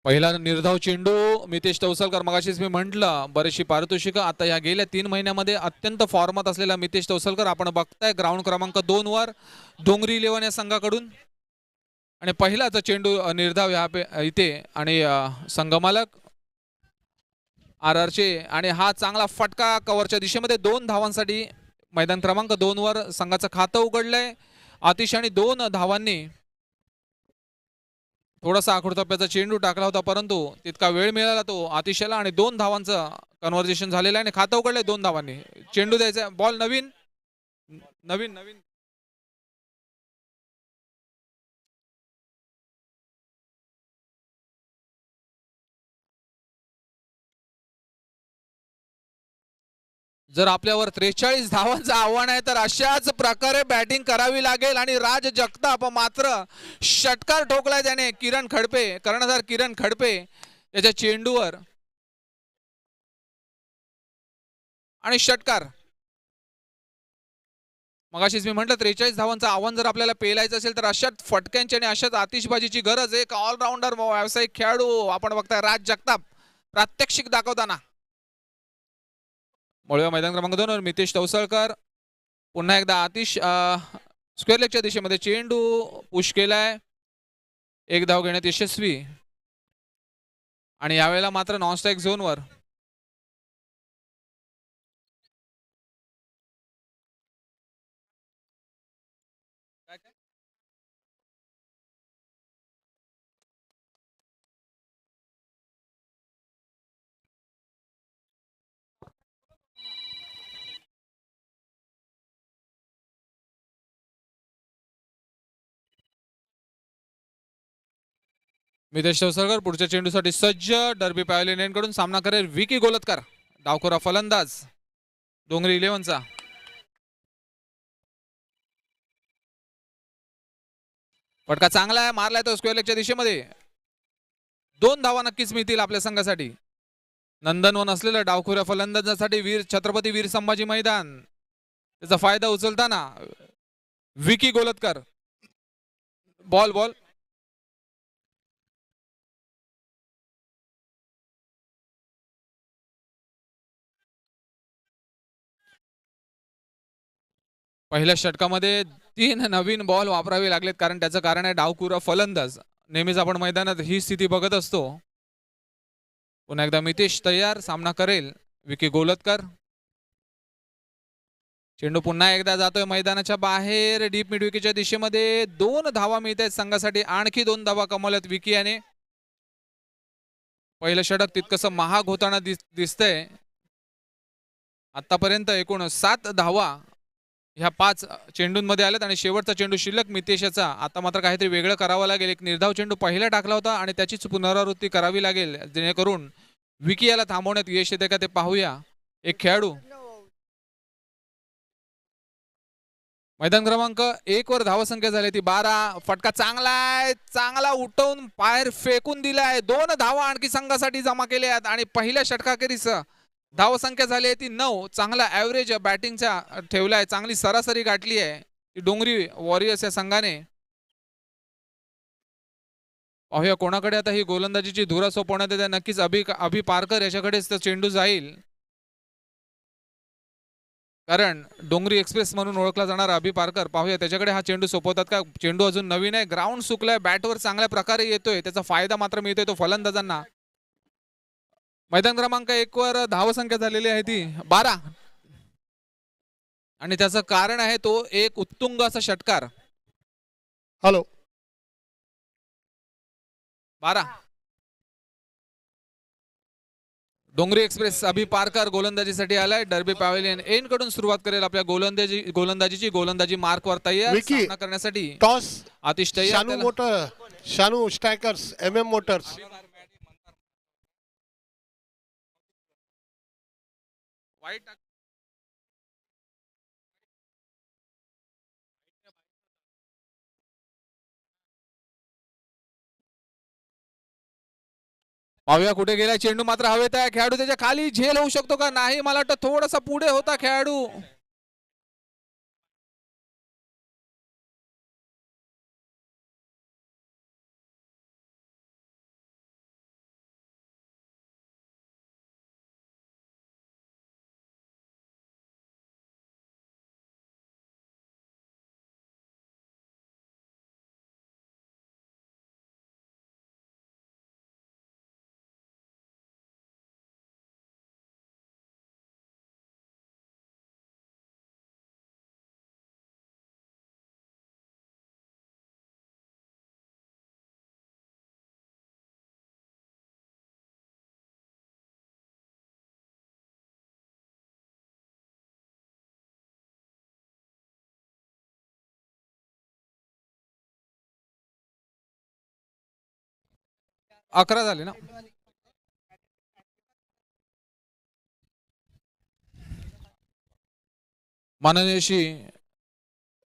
पहिला निर्धाव चेंडू मितेश तवसळकर. मगाशीच मी म्हटलं बरीचशी पारितोषिकं. आता या गेल्या 3 महिन्यामध्ये अत्यंत फॉर्मात असलेला मितेश तवसळकर आपण बघताय ग्राउंड क्रमांक 2 वर डोंगरी 11 या संघाकडून. आणि पहिलाच चेंडू निर्धाव इथे आणि संघमालक आर आरचे. आणि हा चांगला फटका कव्हरच्या दिशेमध्ये 2 धावांसाठी मैदान क्रमांक 2 वर संघाचं खातं उघडलंय. आतिश आणि 2 धावांनी थोडासा आखुडतप्प्याचा चेंडू टाकला होता, परंतु तितका वेळ मिळाला तो आतिशला आणि 2 धावांचं कन्व्हर्जेशन झालेलं आहे आणि खातं उघडलंय 2 धावांनी. चेंडू द्यायचा. बॉल नवीन नवीन नवीन जर आपल्यावर 43 धावांचं आव्हान आहे तर अशाच प्रकारे बॅटिंग करावी लागेल. आणि राज जगताप मात्र षटकार ठोकलाय त्याने. कर्णधार किरण खडपे याच्या चेंडूवर आणि षटकार. मगाशीच मी म्हटलं 43 धावांचं आव्हान जर आपल्याला पेलायचं असेल तर अशाच फटक्यांची आणि अशाच आतिषबाजीची गरज. एक ऑलराऊंडर व्यावसायिक खेळाडू आपण बघताय राज जगताप प्रात्यक्षिक दाखवताना. मोळव्या मैदान क्रमांक 2 वर मितेश तवसळकर. पुन्हा एकदा आतिश स्क्वेअर लेगच्या दिशेमध्ये चेंडू पुश केलाय. 1 धाव घेण्यात यशस्वी. आणि यावेळेला मात्र नॉन स्ट्राईक झोनवर मितेश तवसळकर पुढच्या चेंडूसाठी सज्ज. डर्बी पॅव्हलियनकडून सामना करेल विकी गोलतकर. डावखोरा फलंदाज डोंगरी 11चा. फटका चांगला आहे, मारलाय तो स्क्वेअर लेगच्या दिशेमध्ये. 2 धावा नक्कीच मिळतील आपल्या संघासाठी. नंदनवन असलेल्या डावखोऱ्या फलंदाजासाठी छत्रपती वीर संभाजी मैदान त्याचा फायदा उचलताना विकी गोलतकर. बॉल बॉल पहिल्या षटकामध्ये 3 नवीन बॉल वापरावे लागलेत, कारण त्याचं कारण आहे डावखुरा फलंदाज. नेहमीच आपण मैदानात ही स्थिती बघत असतो. पुन्हा एकदा मितेश तयार. सामना करेल विकी गोलतकर. चेंडू पुन्हा एकदा जातोय मैदानाच्या बाहेर डीप मिड विकेटच्या दिशेमध्ये. 2 धावा मिळत आहेत संघासाठी. आणखी 2 धावा कमवल्यात विकी याने. पहिलं षटक तितकंसं महाग होताना दिसतंय. आतापर्यंत एकूण 7 धावा ह्या 5 चेंडूंमध्ये आलेत आणि शेवटचा चेंडू शिल्लक मितेशचा. आता मात्र काहीतरी वेगळं करावं लागेल. एक निर्धाव चेंडू पहिला टाकला होता आणि त्याचीच पुनरावृत्ती करावी लागेल जेणेकरून विकी याला थांबवण्यात यश येते का ते पाहूया. एक खेळाडू मैदान क्रमांक 1 वर धावसंख्या झाली ती 12. फटका चांगला आहे, चांगला उठवून बाहेर फेकून दिलाय. 2 धावा आणखी संघासाठी जमा केल्या आहेत आणि पहिल्या षटकाखेरीस धावसंख्या झाली आहे ती 9. चांगला ॲव्हरेज बॅटिंगचा ठेवलाय, चांगली सरासरी गाठली आहे ती डोंगरी वॉरियर्स या संघाने. पाहूया कोणाकडे आता ही गोलंदाजीची धुरा सोपवण्यात येते. नक्कीच अभि पारकर याच्याकडेच चेंडू जाईल, कारण डोंगरी एक्सप्रेस म्हणून ओळखला जाणारा अभि पारकर. पाहूया त्याच्याकडे हा चेंडू सोपवतात का. चेंडू अजून नवीन आहे, ग्राउंड सुकलाय, बॅटवर चांगल्या प्रकारे येतोय, त्याचा फायदा मात्र मिळतोय तो फलंदाजांना. मैदान क्रमांक 1 वर धावसंख्या झालेली आहे ती 12 आणि त्याचं कारण आहे तो एक उत्तुंग असा षटकार. हॅलो 12 डोंगरी एक्सप्रेस अभि पारकर गोलंदाजीसाठी आलाय. डर्बी पॅव्हेलियन एन कडून सुरुवात करेल आपल्या गोलंदाजीची. गोलंदाजी मार्कवर तयार विकी, सामना करण्यासाठी टॉस आतिश तयार. Shanu motor, Shanu strikers, MM motors. वाईट पाहूया कुठे गेला चेंडू. मात्र हवेत आहे, खेळाडू त्याच्या खाली झेल होऊ शकतो का नाही. मला वाटतं थोडासा पुढे होता खेळाडू. अकरा झाले ना. माननीय श्री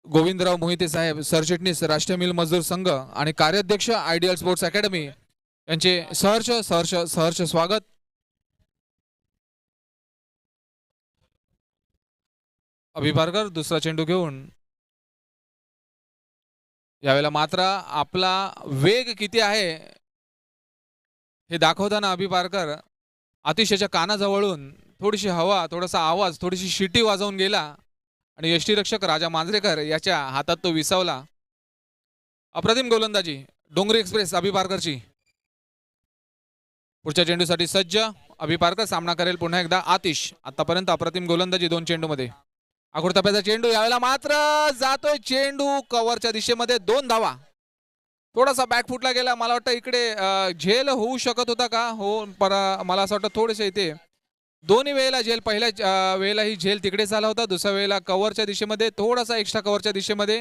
गोविंदराव मोहिते साहेब, सरचिटणीस राष्ट्रीय मिल मजदूर संघ आणि कार्याध्यक्ष आयडियल स्पोर्ट्स अकॅडमी यांचे सहर्ष सहर्ष सहर्ष स्वागत. अभि पारकर दुसरा चेंडू घेऊन यावेळेला मात्र आपला वेग किती आहे हे दाखवताना अभि पारकर आतिशच्या कानाजवळून थोडीशी हवा, थोडासा आवाज, थोडीशी शिटी वाजवून गेला आणि यष्टीरक्षक राजा मांजरेकर याच्या हातात तो विसावला. अप्रतिम गोलंदाजी डोंगरी एक्सप्रेस अभि पारकरची. पुढच्या चेंडूसाठी सज्ज अभि पारकर. सामना करेल पुन्हा एकदा आतिश. आतापर्यंत अप्रतिम गोलंदाजी 2 चेंडूमध्ये. आखूड टप्प्याचा चेंडू यावेळेला मात्र जातोय चेंडू कव्हरच्या दिशेमध्ये. 2 धावा. थोडासा बॅक फुटला गेला. मला वाटतं इकडे झेल होऊ शकत होता का. हो, पर मला असं वाटतं थोडेसे इथे दोन्ही वेळेला झेल. पहिल्या वेळेला ही झेल तिकडे झाला होता, दुसऱ्या वेळेला कव्हरच्या दिशेमध्ये, थोडासा एक्स्ट्रा कव्हरच्या दिशेमध्ये.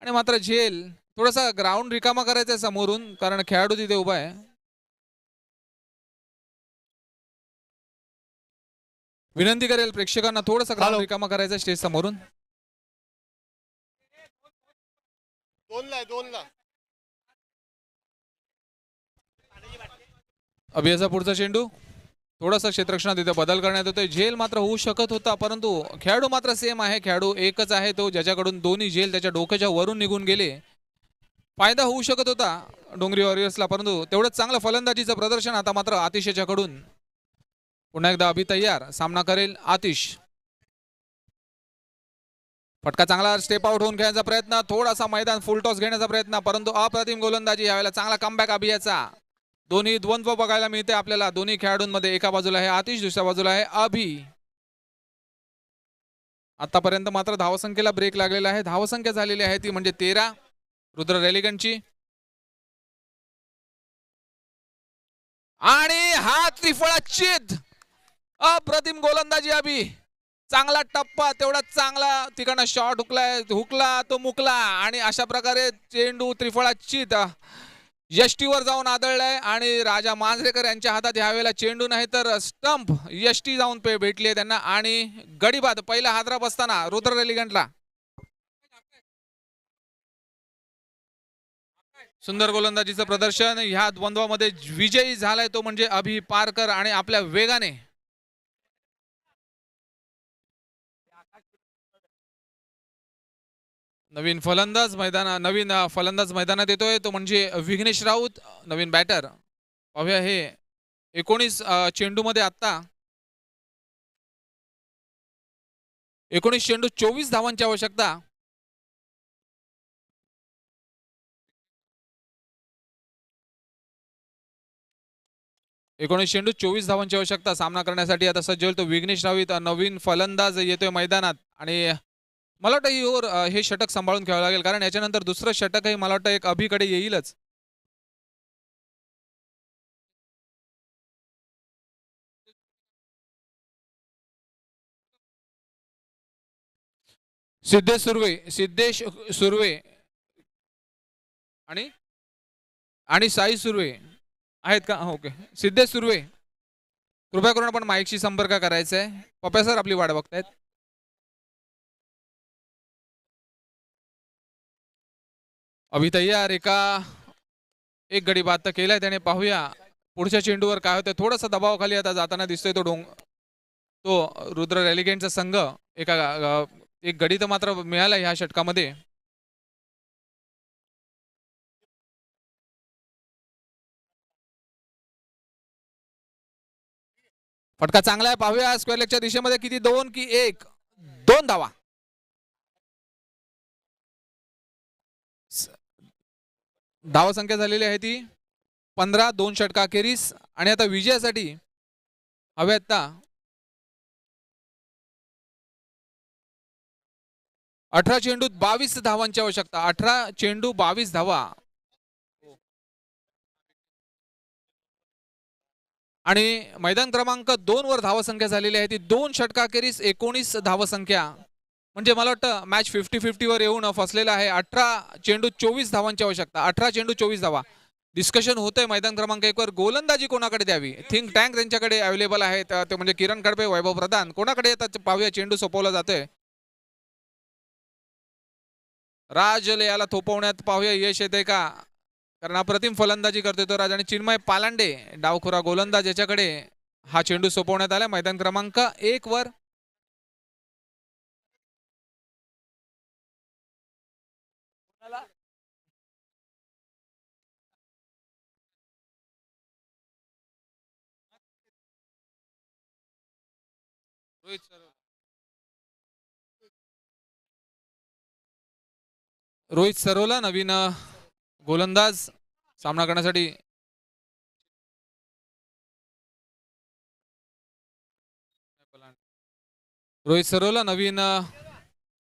आणि मात्र झेल थोडासा ग्राउंड रिकामा करायचा आहे समोरून, कारण खेळाडू तिथे उभा आहे. विनंती करेल प्रेक्षकांना थोडासा ग्राउंड रिकामा करायचा स्टेज समोरून. 2 ला अभियाचा पुढचा चेंडू. थोडासा क्षेत्ररक्षणात इथे बदल करण्यात येतोय. झेल मात्र होऊ शकत होता, परंतु खेळाडू मात्र सेम आहे. खेळाडू एकच आहे तो, ज्याच्याकडून दोन्ही झेल त्याच्या डोक्याच्या वरून निघून गेले. फायदा होऊ शकत होता डोंगरी वॉरियर्सला, परंतु तेवढंच चांगलं फलंदाजीचं प्रदर्शन. आता मात्र आतिशच्याकडून पुन्हा एकदा अभि तयार. सामना करेल आतिश. फटका चांगला स्टेप आउट होऊन खेळण्याचा प्रयत्न, थोडासा मैदान फुल टॉस घेण्याचा प्रयत्न, परंतु अप्रतिम गोलंदाजी. यावेळेला चांगला कमबॅक अभियाचा. दोन्ही द्वंद्व बघायला मिळते आपल्याला दोन्ही खेळाडूंमध्ये. एका बाजूला आहे आतिश, दुसऱ्या बाजूला आहे अभि. आतापर्यंत मात्र धावसंख्येला ब्रेक लागलेला आहे. धावसंख्या झालेली आहे ती म्हणजे 13 रुद्र रेलिगनची. आणि हा त्रिफळा छेद. अप्रतिम गोलंदाजी अभि. चांगला टप्पा, तेवढा चांगला तिकडनं शॉट हुकला तो मुकला आणि अशा प्रकारे चेंडू त्रिफळा चित यष्टीवर जाऊन आदळलाय आणि राजा मांजरेकर यांच्या हातात यावेळेला चेंडू नाही तर स्टंप यष्टी जाऊन भेटली आहे त्यांना आणि गडी बाद. पहिला हादरा बसताना रुद्र रेलिगंटला. सुंदर गोलंदाजीचं प्रदर्शन. ह्या द्वंद्वामध्ये विजयी झालाय तो म्हणजे अभि पारकर आणि आपल्या वेगाने नवीन फलंदाज मैदानात येतोय तो म्हणजे विघ्नेश राऊत, नवीन बॅटर. पाहूया हे 19 चेंडू मध्ये आता 19 चेंडू 24 धावांची आवश्यकता. एकोणीस चेंडू 24 धावांची आवश्यकता सामना करण्यासाठी आता सज्ज होईल तो विघ्नेश राऊत, नवीन फलंदाज येतोय मैदानात आणि मला वाटतं ही ओव्हर हे षटक सांभाळून खेळावं लागेल कारण याच्यानंतर दुसरं षटकही मला वाटतं एक अभिकडे येईलच. सिद्धेश सुर्वे आणि साई सुर्वे आहेत का? ओके, सिद्धेश सुर्वे कृपया करून आपण माईकशी संपर्क करायचा आहे. पप्या सर आपली वाट बघतायत. अभि तयार एक गडी बाद तर केलाय त्याने. पाहूया पुढच्या चेंडूवर काय होतं. थोडासा दबावाखाली आता जाताना दिसतोय तो रुद्र रेलिगेंटचा संघ. एक गडी तर मात्र मिळाला ह्या षटकामध्ये. फटका चांगला आहे. पाहूया स्क्वेअर लेगच्या दिशेमध्ये किती, 2 की 1? 2 धावा. धावा संख्या झालेली आहे ती 15, 2 षटका अखेरीस आणि आता विजयासाठी हवे आता 18 चेंडूत 22 धावांची आवश्यकता. 18 चेंडू 22 धावा आणि मैदान क्रमांक 2 वर धावसंख्या झालेली आहे ती 2 षटका अखेरीस 19 धावसंख्या. म्हणजे मला वाटतं मॅच 50-50 वर येऊन फसलेला आहे. 18 चेंडू 24 धावांची आवश्यकता. 18 चेंडू 24 धावा. डिस्कशन होतंय मैदान क्रमांक 1 वर गोलंदाजी कोणाकडे द्यावी. थिंक टँक त्यांच्याकडे अवेलेबल आहे ते म्हणजे किरण खडपे, वैभव प्रधान. कोणाकडे येतात पाहूया. चेंडू सोपवला जातोय. राजले याला थोपवण्यात पाहूया यश येते का, कारण अप्रतिम फलंदाजी करतोय तो राज. आणि चिन्मय पालांडे डावखुरा गोलंदाज याच्याकडे हा चेंडू सोपवण्यात आला मैदान क्रमांक 1 वर. रोहित सरोला नवीन गोलंदाज सामना करण्यासाठी. रोहित सरोला नवीन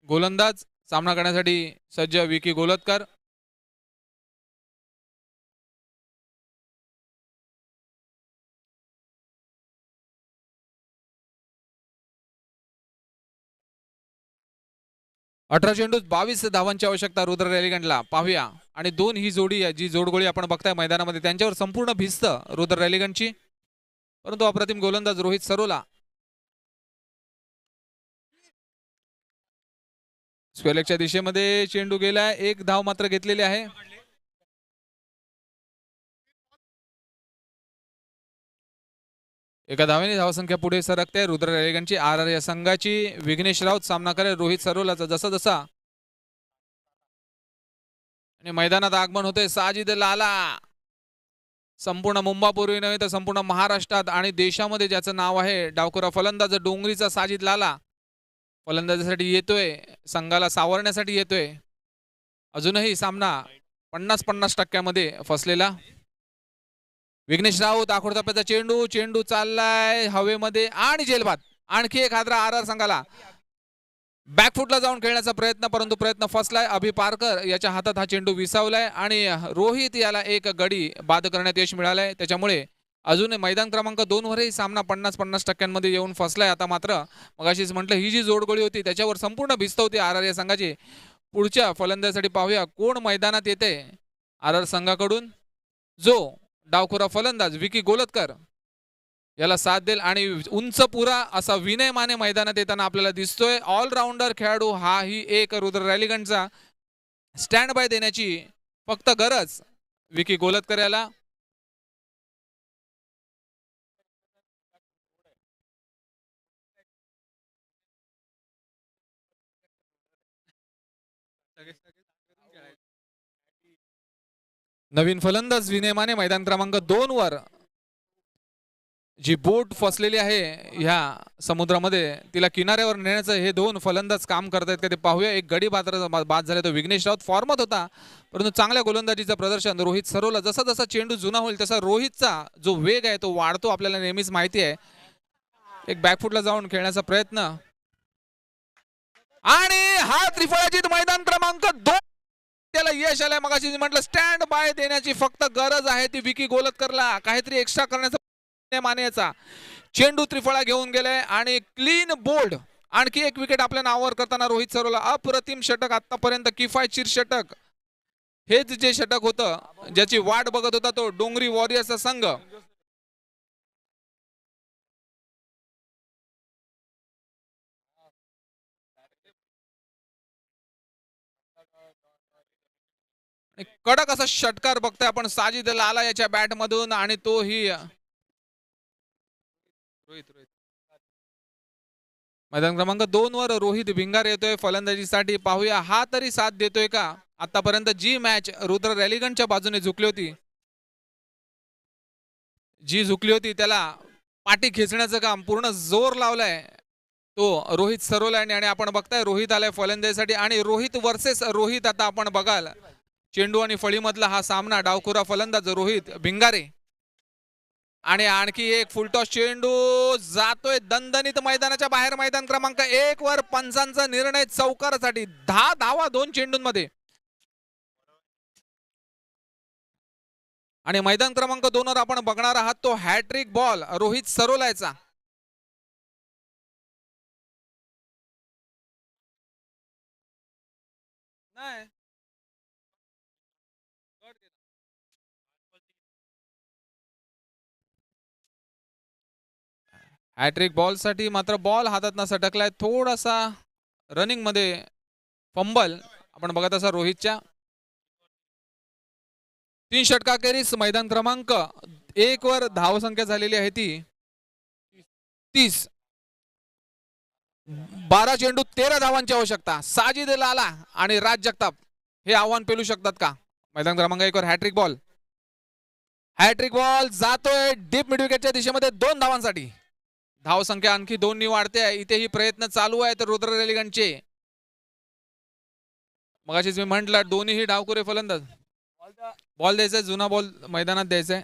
गोलंदाज सामना करण्यासाठी सज्ज. विकी गोलतकर. अठरा चेंडूत 22 धावांची आवश्यकता रुद्र रेलिगंटला. पाहूया आणि 2 ही जोडी आहे जी जोडगोळी आपण बघताय मैदानामध्ये त्यांच्यावर संपूर्ण भिस्त रुद्र रेलिगंटची. परंतु अप्रतिम गोलंदाज रोहित सरोला. स्क्वेअरलेगच्या दिशेमध्ये चेंडू गेलाय. 1 धाव मात्र घेतलेली आहे. एका धावेने धावसंख्या पुढे सरकते रुद्र रेलिगंटची. आर या संघाची. विघ्नेश राऊत सामना करेल रोहित सरोलाचा. जसा आणि मैदानात आगमन होते साजिद लाला. संपूर्ण मुंबापूर्वी नव्हे तर संपूर्ण महाराष्ट्रात आणि देशामध्ये ज्याचं नाव आहे डावखुरा फलंदाज डोंगरीचा साजिद लाला फलंदाजीसाठी येतोय. संघाला सावरण्यासाठी येतोय. अजूनही सामना 50-50% फसलेला. विघ्नेश राऊत आखोड टप्प्याचा चेंडू चाललाय हवेमध्ये आणि जेलबाद. आणखी एक हादरा आर संघाला. बॅकफुटला जाऊन खेळण्याचा प्रयत्न परंतु प्रयत्न फसलाय. अभि पारकर याच्या हातात हा चेंडू विसावलाय आणि रोहित याला एक गडी बाद करण्यात यश मिळालंय. त्याच्यामुळे अजूनही मैदान क्रमांक 2 वरही सामना 50-50% येऊन फसलाय. आता मात्र मगाशीच म्हटलं ही जी जोडगोळी होती त्याच्यावर संपूर्ण भिस्त होती आर आर या संघाची. पुढच्या फलंदाजासाठी पाहूया कोण मैदानात येते आर आर संघाकडून. जो डावखुरा फलंदाज विकी गोलतकर याला साथ देईल आणि उंच पुरा असा विनय माने मैदानात येताना आपल्याला दिसतोय. ऑलराऊंडर खेळाडू हा ही एक रुद्र रॅलीगंजचा स्टँड बाय देण्याची फक्त गरज विकी गोलतकर याला. नवीन फलंदाज विनय माने मैदान क्रमांक 2 वर. जी बोट फसलेली आहे ह्या समुद्रामध्ये तिला किनाऱ्यावर नेण्याचं हे दोन फलंदाज काम करतायत का ते पाहूया. एक गडी बाद झाला तो विघ्नेश राऊत फॉर्मात होता परंतु चांगल्या गोलंदाजीचं प्रदर्शन रोहित सरोला. जसा जसा चेंडू जुना होईल तसा रोहितचा जो वेग आहे तो वाढतो आपल्याला नेहमीच माहिती आहे. एक बॅकफुटला जाऊन खेळण्याचा प्रयत्न आणि हा त्रिफळाजीत मैदान क्रमांक 2 त्याला यश आलंय. मगाशी म्हटलं स्टँड बाय देण्याची फक्त गरज आहे ती विकी गोलतकरला. काहीतरी एक्स्ट्रा करण्याचा मानेचा चेंडू त्रिफळा घेऊन गेलाय आणि क्लीन बोल्ड आणखी एक विकेट आपल्या नावावर करताना रोहित सरोला. अप्रतिम षटक आतापर्यंत किफायतशीर षटक. हेच जे षटक होतं ज्याची वाट बघत होता तो डोंगरी वॉरियर्सचा संघ. कडक असा षटकार बघतोय आपण साजिद लाला याच्या बॅट मधून आणि तो ही मैदान क्रमांक 2 वर रोहित भिंगार येतोय फलंदाजीसाठी. पाहूया हा तरी साथ देतोय का. आतापर्यंत जी मॅच रुद्र रॅलीगंजच्या बाजूने झुकली होती त्याला पाठी खेचण्याचं काम पूर्ण जोर लावलाय तो रोहित सरोला आणि आपण बघताय रोहित आलाय फलंदाजीसाठी आणि रोहित वर्सेस रोहित. आता आपण बघाल चेंडू आणि फळीमधला हा सामना. डावखुरा फलंदाज रोहित भिंगारे आणि आणखी एक फुलटॉस चेंडू जातोय दणदणीत मैदानाच्या बाहेर. मैदान क्रमांक 1 वर पंचांचा निर्णय चौकारासाठी 10 धावा 2 चेंडूंमध्ये. आणि मैदान क्रमांक 2 वर आपण बघणार आहात तो हॅट्रिक बॉल रोहित सरोलाचा. नाही हॅट्रिक बॉल साठी मात्र बॉल हातात सटकलाय. थोडासा रनिंग मध्ये फंबल आपण बघत असा रोहितच्या. 3 षटकाखेरीस मैदान क्रमांक 1 वर धावसंख्या झालेली आहे ती 30. 12 चेंडू 13 धावांची आवश्यकता. साजिद लाला आणि राज जगताप हे आव्हान पेलू शकतात का. मैदान क्रमांक 1 वर हॅट्रिक बॉल जातोय डीप मिड विकेटच्या दिशेमध्ये 2 धावांसाठी. धावसंख्या आणखी 2 वाढते. इथेही प्रयत्न चालू आहेत रुद्र रॅलीगंजचे. मगाशीच मी म्हटलं दोन्हीही डावखुरे फलंदाज. बॉल द्यायचा जुना बॉल मैदानात द्यायचा.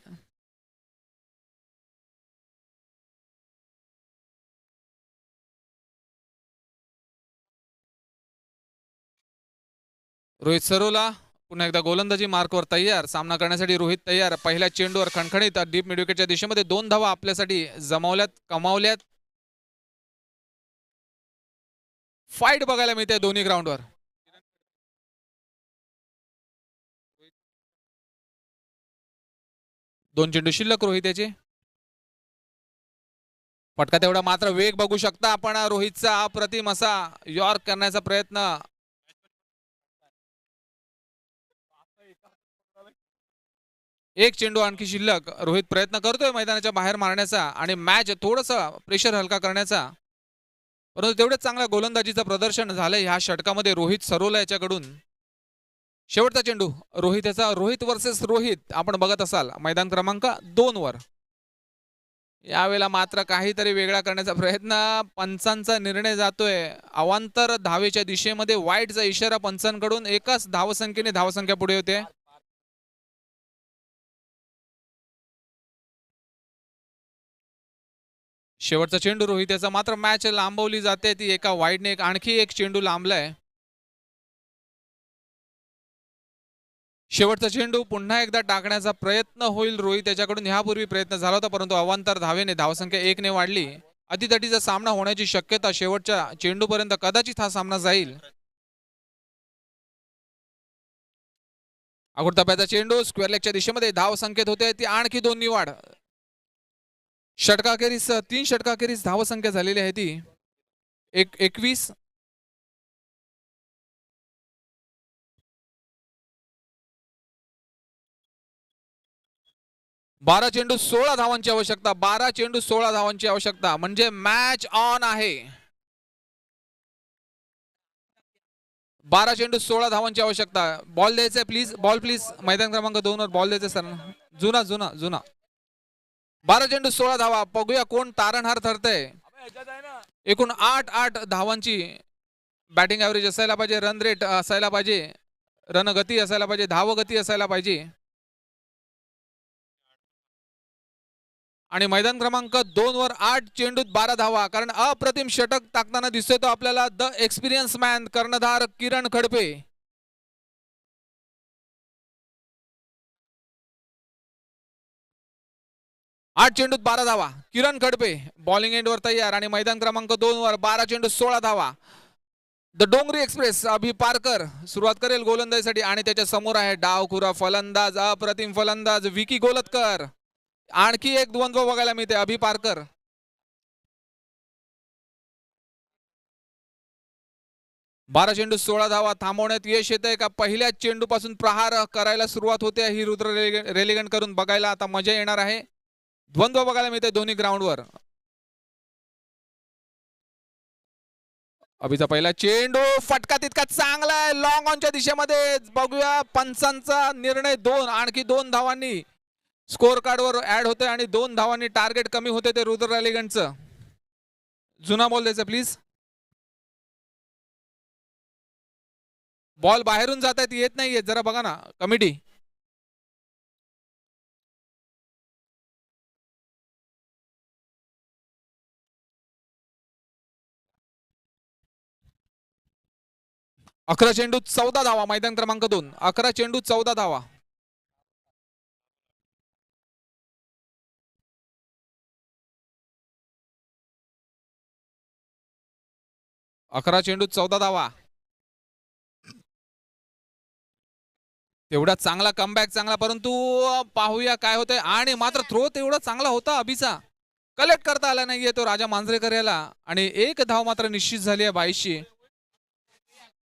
रोहित सरोला पुन्हा एकदा गोलंदाजी मार्कवर तयार. सामना करण्यासाठी रोहित तयार. पहिल्या चेंडूवर खणखणीत डीप मिड विकेटच्या दिशेमध्ये 2 धावा आपल्यासाठी कमावल्यात. फाईट बघायला मिळते दोन्ही ग्राउंडवर. दोन चेंडू शिल्लक रोहित याचे. फटका तेवढा मात्र वेग बघू शकता आपण रोहितचा अप्रतिम असा यॉर्क करण्याचा प्रयत्न. एक चेंडू आणखी शिल्लक. रोहित प्रयत्न करतोय मैदानाच्या बाहेर मारण्याचा आणि मॅच थोडासा प्रेशर हलका करण्याचा. परंतु तेवढेच चांगला गोलंदाजीचं प्रदर्शन झालंय ह्या षटकामध्ये रोहित सरोला याच्याकडून. शेवटचा चेंडू रोहित वर्सेस रोहित आपण बघत असाल मैदान क्रमांक 2 वर. यावेळेला मात्र काहीतरी वेगळा करण्याचा प्रयत्न. पंचांचा निर्णय जातोय अवांतर धावेच्या दिशेमध्ये. वाईटचा इशारा पंचांकडून. एकाच धावसंख्येने धावसंख्या पुढे होते. शेवटचा चेंडू रोहित याचा मात्र मॅच लांबवली जाते ती एका वाईडने. आणखी एक चेंडू लांबलाय. शेवटचा चेंडू पुन्हा एकदा टाकण्याचा प्रयत्न होईल रोहित त्याच्याकडून. ह्यापूर्वी प्रयत्न झाला होता परंतु अवांतर धावेने धावसंख्या 1 ने वाढली. अतितटीचा सामना होण्याची शक्यता शेवटच्या चेंडूपर्यंत कदाचित हा सामना जाईल. अगोदर टप्प्याचा चेंडू स्क्वेअर लेगच्या दिशेमध्ये धावसंख्येत होते ती आणखी 2 नी वाढ. षटकाखेरीस 3 षटकाखेरीस धावसंख्या झालेली आहे ती 21. 12 चेंडू 16 धावांची आवश्यकता. 12 चेंडू 16 धावांची आवश्यकता म्हणजे मॅच ऑन आहे. 12 चेंडू 16 धावांची आवश्यकता. बॉल द्यायचा प्लीज. Ball please. मैदान क्रमांक 2 वर बॉल द्यायचा सर. जुना जुना जुना. 12 चेंडू 16 धावा. बघूया कोण तारणहार ठरतंय. एकूण 8 धावांची बॅटिंग ॲव्हरेज असायला पाहिजे. रन रेट असायला पाहिजे. रणगती असायला पाहिजे. धावगती असायला पाहिजे. आणि मैदान क्रमांक 2 वर 8 चेंडूत 12 धावा. कारण अप्रतिम षटक टाकताना दिसतोय तो आपल्याला द एक्सपिरियन्स मॅन कर्णधार किरण खडपे. आठ चेंडूत 12 धावा. किरण खडपे बॉलिंग एंडवर तयार. आणि मैदान क्रमांक 2 वर 12 चेंडू 16 धावा. द डोंगरी एक्सप्रेस अभि पारकर सुरुवात करेल गोलंदाजीसाठी. आणि त्याच्या समोर आहे डावखुरा फलंदाज अप्रतिम फलंदाज विकी गोलतकर. आणखी एक द्वंद्व बघायला मिळते. अभि पारकर 12 चेंडू 16 धावा. थांबवण्यात यश येत आहे का. पहिल्या चेंडू पासून प्रहार करायला सुरुवात होते ही रुद्र रेलिगंट करून. बघायला आता मजा येणार आहे. द्वंद्व बघायला मिळते दोन्ही ग्राउंडवर. अभिचा पहिला चेंडू फटका तितका चांगला आहे लॉंग ऑनच्या दिशेमध्ये. बघूया पंचांचा निर्णय. 2 आणखी 2 धावांनी स्कोर कार्डवर ऍड होते आणि 2 धावांनी टार्गेट कमी होते ते रुद्र रेलिगंटचं. जुना बॉल द्यायचा प्लीज. बॉल बाहेरून जात आहेत येत नाहीये जरा बघा ना कमिटी. अकरा चेंडू 14 धावा. मैदान क्रमांक 2. 11 चेंडू 14 धावा. अकरा चेंडू 14 धावा. तेवढा चांगला कमबॅक चांगला परंतु पाहूया काय होतंय. आणि मात्र थ्रो तेवढा चांगला होता अभिचा. कलेक्ट करता आला नाहीये तो राजा मांजरेकर याला. आणि एक धाव मात्र निश्चित झाली आहे 22ची.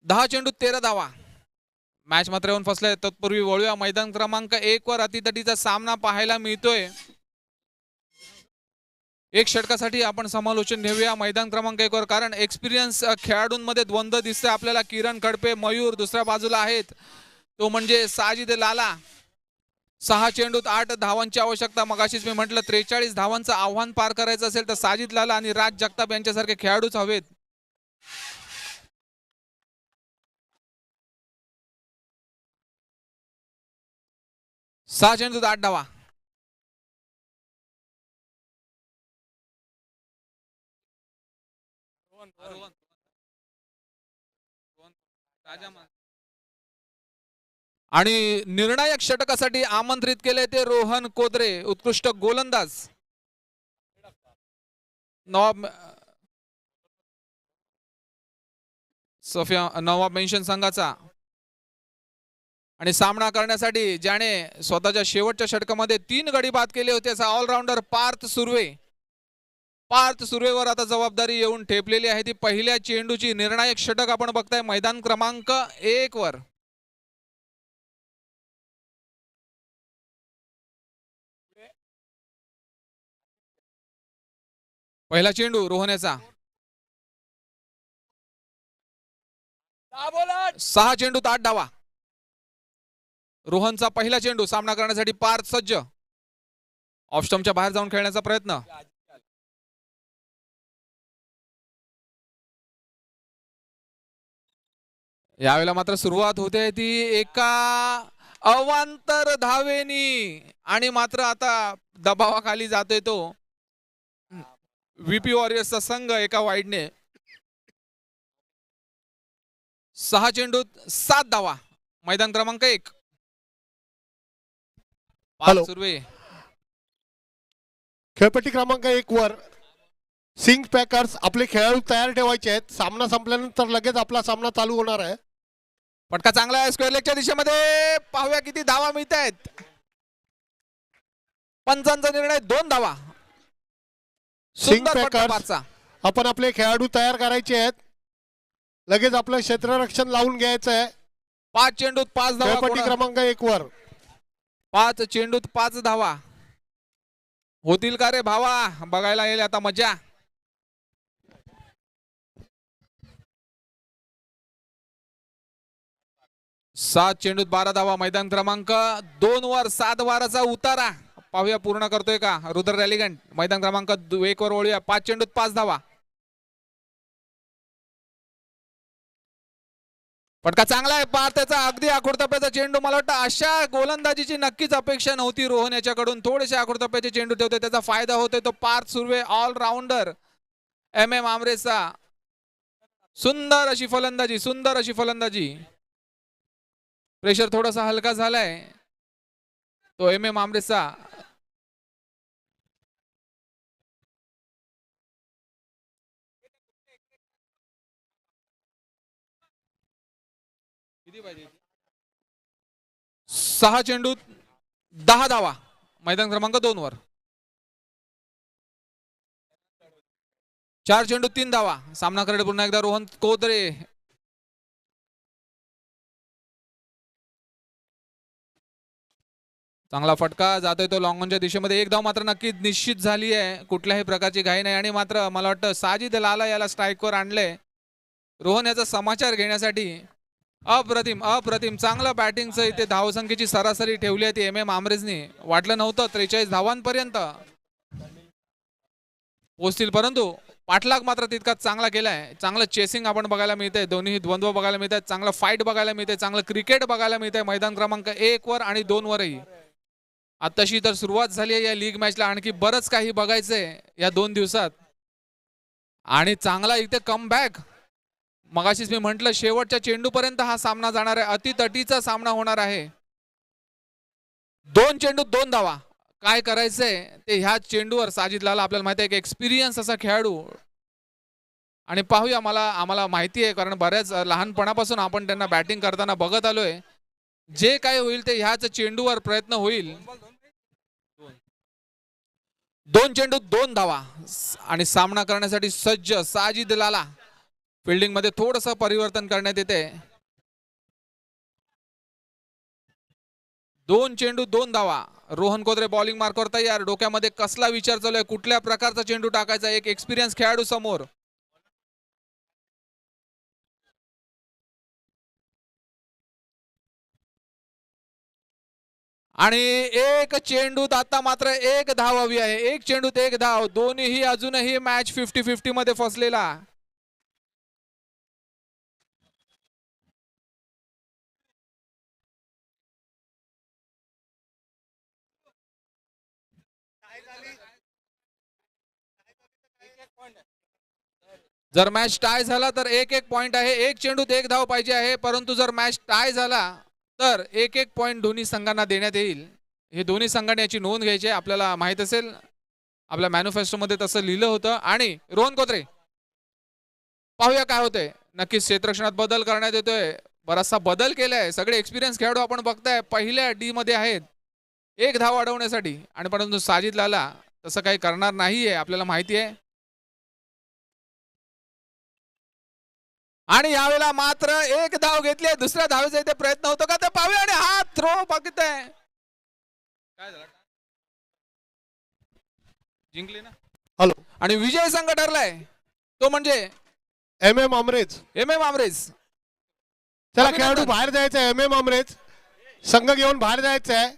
10 चेंडू 13 धावा. मॅच मात्र येऊन फसलाय. तत्पूर्वी वळूया मैदान क्रमांक 1 वर अतितटीचा सामना पाहायला मिळतोय. एक षटकासाठी आपण समालोचन घेऊया मैदान क्रमांक 1 वर. कारण एक्सपिरियन्स खेळाडूंमध्ये द्वंद्व दिसतंय आपल्याला. किरण खडपे मयूर दुसऱ्या बाजूला आहेत तो म्हणजे साजिद लाला. 6 चेंडूत 8 धावांची आवश्यकता. मगाशीच मी म्हटलं 43 धावांचं आव्हान पार करायचं असेल तर साजिद लाला आणि राज जगताप यांच्यासारखे खेळाडूच हवेत. सहा चेंडूत 8 धावा. आणि निर्णायक षटकासाठी आमंत्रित केले ते रोहन कोदरे उत्कृष्ट गोलंदाज. नवाब मेन्शन संघाचा. आणि सामना करण्यासाठी ज्याने स्वतःच्या शेवटच्या षटकामध्ये 3 गडी बाद केले होते असा ऑलराऊंडर पार्थ सुर्वे. पार्थ सुर्वेवर आता जबाबदारी येऊन ठेपलेली आहे ती पहिल्या चेंडूची. निर्णायक षटक आपण बघताय मैदान क्रमांक 1 वर. पहिला चेंडू रोहनेचा. 6 चेंडूत 8 धावा. रोहनचा पहिला चेंडू. सामना करण्यासाठी पार्थ सज्ज. ऑफ स्टंपच्या बाहेर जाऊन खेळण्याचा प्रयत्न. यावेळेला मात्र सुरुवात होते ती एका अवांतर धावेनी. आणि मात्र आता दबावाखाली जातोय तो व्हीपी वॉरियर्सचा संघ एका वाईडने. 6 चेंडूत 7 धावा. मैदान क्रमांक 1. हॅलो. पाच सुर्वे. खेळपट्टी क्रमांक 1 वर सिंग पॅकर्स आपले खेळाडू तयार ठेवायचे आहेत. सामना संपल्यानंतर लगेच आपला सामना चालू होणार आहे. फटका चांगला आहे स्क्वेअर लेगच्या दिशेमध्ये. पाहूया किती धावा मिळत आहेत. पंचांचा निर्णय 2 धावा. सिंग सुंदर फटका पॅकर्स पाचचा. आपण आपले खेळाडू तयार करायचे आहेत. लगेच आपलं क्षेत्ररक्षण लावून घ्यायचं आहे. 5 चेंडूत 5 धावा. खेळपट्टी क्रमांक 1 वर 5 चेंडूत 5 धावा होतील का रे भावा. बघायला येईल आता मजा. सात चेंडूत 12 धावा. मैदान क्रमांक 2 वर 7 वाराचा उतारा. पाहूया पूर्ण करतोय का रुद्र रॅलिगंट. मैदान क्रमांक 1 वर ओळूया. 5 चेंडूत 5 धावा. फटका चांगला आहे. पार त्याचा अगदी आखुडतप्प्याचा चेंडू. मला वाटतं अशा गोलंदाजीची नक्कीच अपेक्षा नव्हती रोहन याच्याकडून. थोडेसे आखुडतप्प्याचे चेंडू ठेवते त्याचा फायदा होतोय. तो पार्थ सुर्वे ऑलराऊंडर MM आमरेचा. सुंदर अशी फलंदाजी. सुंदर अशी फलंदाजी. प्रेशर थोडासा हलका झालाय तो MM आमरेचा. किती पाहिजे. 6 चेंडूत 10 धावा. मैदान क्रमांक 2 वर 4 चेंडूत 3 धावा. सामना करडे पुन्हा एकदा रोहन कोदरे. चांगला फटका जातोय तो लॉंगॉनच्या दिशेमध्ये. 1 धाव मात्र नक्की निश्चित झाली आहे. कुठल्याही प्रकारची घाई नाही. आणि मात्र मला वाटतं साजिद लाला याला स्ट्राईकवर आणले रोहन याचा समाचार घेण्यासाठी. अप्रतिम अप्रतिम चांगलं बॅटिंगचं इथे धावसंख्येची सरासरी ठेवली आहे ती MM आमरेजनी. वाटलं नव्हतं 43 धावांपर्यंत पोहोचतील परंतु पाठलाग मात्र तितकाच चांगला केलाय. चांगलं चेसिंग आपण बघायला मिळतंय. दोन्ही द्वंद्व बघायला मिळत आहेत. चांगलं फाईट बघायला मिळतंय. चांगलं क्रिकेट बघायला मिळतंय मैदान क्रमांक 1 वर आणि 2 वरही. आताशी तर सुरुवात झाली आहे या लीग मॅचला. आणखी बरंच काही बघायचंय या 2 दिवसात. आणि चांगला इथे कमबॅक. मगाशीच मी म्हटलं शेवटच्या चेंडूपर्यंत हा सामना जाणार आहे. अतितटीचा सामना होणार आहे. 2 चेंडूत 2 धावा. काय करायचंय ते ह्या चेंडूवर साजिद लाला. आपल्याला माहिती आहे की एक्सपिरियन्स असा खेळाडू. आणि पाहूया आम्हाला माहिती आहे कारण बऱ्याच लहानपणापासून आपण त्यांना बॅटिंग करताना बघत आलोय. जे काय होईल ते ह्याच चेंडूवर प्रयत्न होईल. 2 चेंडूत 2 धावा आणि सामना करण्यासाठी सज्ज साजिद लाला. फिल्डिंग मध्ये थोडंसं परिवर्तन करण्यात येते. 2 चेंडू 2 धावा. रोहन कोदरे बॉलिंग मार्कवर तयार. डोक्यामध्ये कसला विचार चालू आहे. कुठल्या प्रकारचा चेंडू टाकायचा. एक एक्सपिरियन्स खेळाडू समोर. आणि 1 चेंडूत आता मात्र 1 धाव हवी आहे. 1 चेंडूत 1 धाव. दोन्हीही अजूनही मॅच 50-50 मध्ये फसलेला. जर मॅच टाय झाला तर 1-1 पॉइंट आहे. 1 चेंडूत 1 धाव पाहिजे आहे. परंतु जर मॅच टाय झाला तर 1-1 पॉइंट दोन्ही संघांना देण्यात येईल. हे दोन्ही संघांनी याची नोंद घ्यायची आहे. आपल्याला माहित असेल आपल्या मॅनिफेस्टो मध्ये तसं लिहिलं होतं. आणि रोहन कोदरे पाहूया काय होतंय. नक्कीच क्षेत्ररक्षणात बदल करण्यात येतोय. बराचसा बदल केलाय. सगळे एक्सपिरियन्स खेळाडू आपण बघताय पहिल्या डी मध्ये आहेत 1 धाव अडवण्यासाठी. आणि परंतु साजिद लाला तसं काही करणार नाहीये आपल्याला माहिती आहे. आणि यावेळेला मात्र 1 धाव घेतली. दुसऱ्या धावेचा इथे प्रयत्न होतो का ते पाहूया. आणि हा थ्रो बघताय. काय झालं जिंकली ना. हॅलो. आणि विजय संघ ठरलाय तो म्हणजे MM आमरेज. MM armrest. चला खेळाडू बाहेर जायचं आहे. MM आमरेज संघ घेऊन बाहेर जायचं आहे.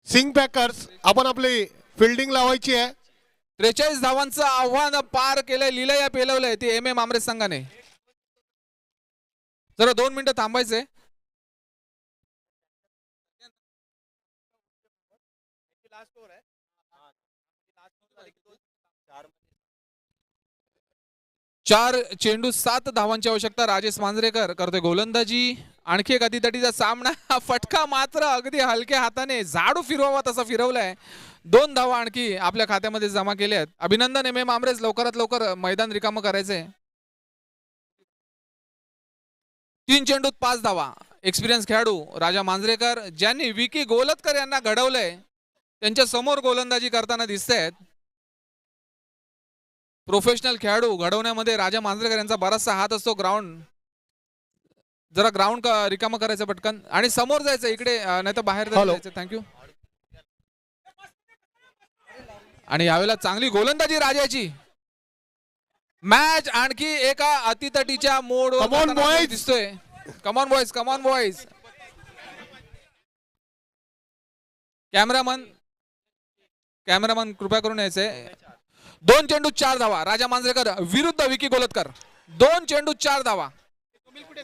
सिंग पॅकर्स आपण आपली फिल्डिंग लावायची आहे. 43 धावांचं आव्हान पार केलंय. लिलया पेलवलंय ते MM आमरेज संघाने. जरा 2 मिनिटं थांबायचंय. 4 चेंडू 7 धावांची आवश्यकता. राजेश मांजरेकर करतोय गोलंदाजी. आणखी एक अतितटीचा सामना. फटका मात्र अगदी हलक्या हाताने झाडू फिरवावा तसा फिरवलाय. 2 धावा आणखी आपल्या खात्यामध्ये जमा केल्या आहेत. अभिनंदन MM आमरेज, लवकरात लवकर मैदान रिकामं करायचंय. 3 चेंडूत 5 धावा. एक्सपिरियन्स खेळाडू राजा मांजरेकर, ज्यांनी विकी गोलतकर यांना घडवलंय, त्यांच्या समोर गोलंदाजी करताना दिसतायत. प्रोफेशनल खेळाडू घडवण्यामध्ये राजा मांजरेकर यांचा बराचसा हात असतो. जरा ग्राउंड रिकामं करायचं पटकन आणि समोर जायचं, इकडे नाही तर बाहेर जायचं. थँक्यू. आणि यावेळेला चांगली गोलंदाजी राजाची. मॅच आणखी एका अतितटीच्या मोडवर दिसतोय. Come on boys, come on boys. Cameraman कृपया करून यायचंय. 2 चेंडू 4 धावा. राजा मांजरेकर विरुद्ध विकी गोलतकर. 2 चेंडू 4 धावा.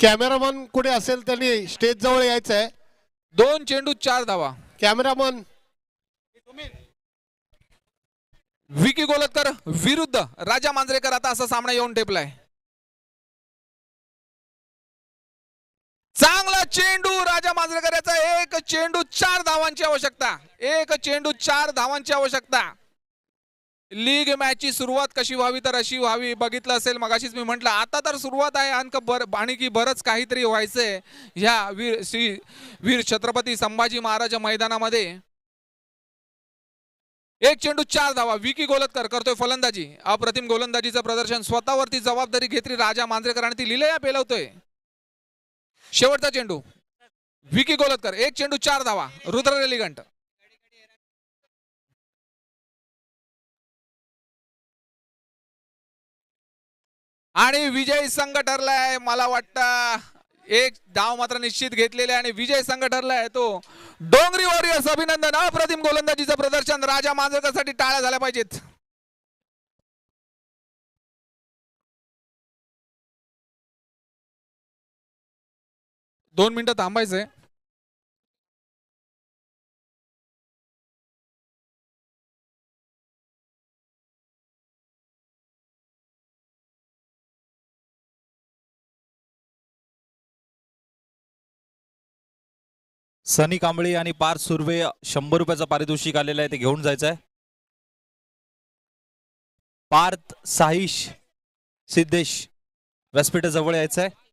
कॅमेरामन कुठे असेल त्यांनी स्टेज जवळ यायचं आहे. 2 चेंडू 4 धावा. कॅमेरामन विकी गोलतकर विरुद्ध राजा मांजरेकर. आता असा सामना येऊन टेपलाय. चांगला चेंडू राजा मांजरेकर याचा. 1 चेंडू 4 धावांची आवश्यकता. 1 चेंडू 4 धावांची आवश्यकता. लीग मॅचची सुरुवात कशी व्हावी तर अशी व्हावी. बघितलं असेल मगाशीच मी म्हटलं, आता तर सुरुवात आहे आणि की बरंच काहीतरी व्हायचंय ह्या वीर छत्रपती संभाजी महाराज मैदानामध्ये. 1 चेंडू 4 धावा. विकी गोलतकर करतोय फलंदाजी. अप्रतिम गोलंदाजीचं प्रदर्शन. स्वतःवरती जबाबदारी घेतली राजा मांजरेकर आणि ती लिलया पेलवतोय. शेवटचा चेंडू विकी गोलतकर. 1 चेंडू 4 धावा. रुद्र रेलिगंट. आणि विजय संघ ठरलाय. मला वाटतं 1 धाव मात्र निश्चित घेतलेले आणि विजय संघ ठरलाय तो डोंगरी वॉरियर्स. अभिनंदन. अप्रतिम गोलंदाजीचं प्रदर्शन. राजा मांजरेकरसाठी टाळ्या झाल्या पाहिजेत. दोन मिनिटं थांबायचंय. सनी कांबळे आणि पार्थ सुर्वे 100 रुपयाचं पारितोषिक आलेलं आहे, ते घेऊन जायचं आहे. पार्थ साहिश सिद्धेश व्यासपीठाजवळ यायचं आहे.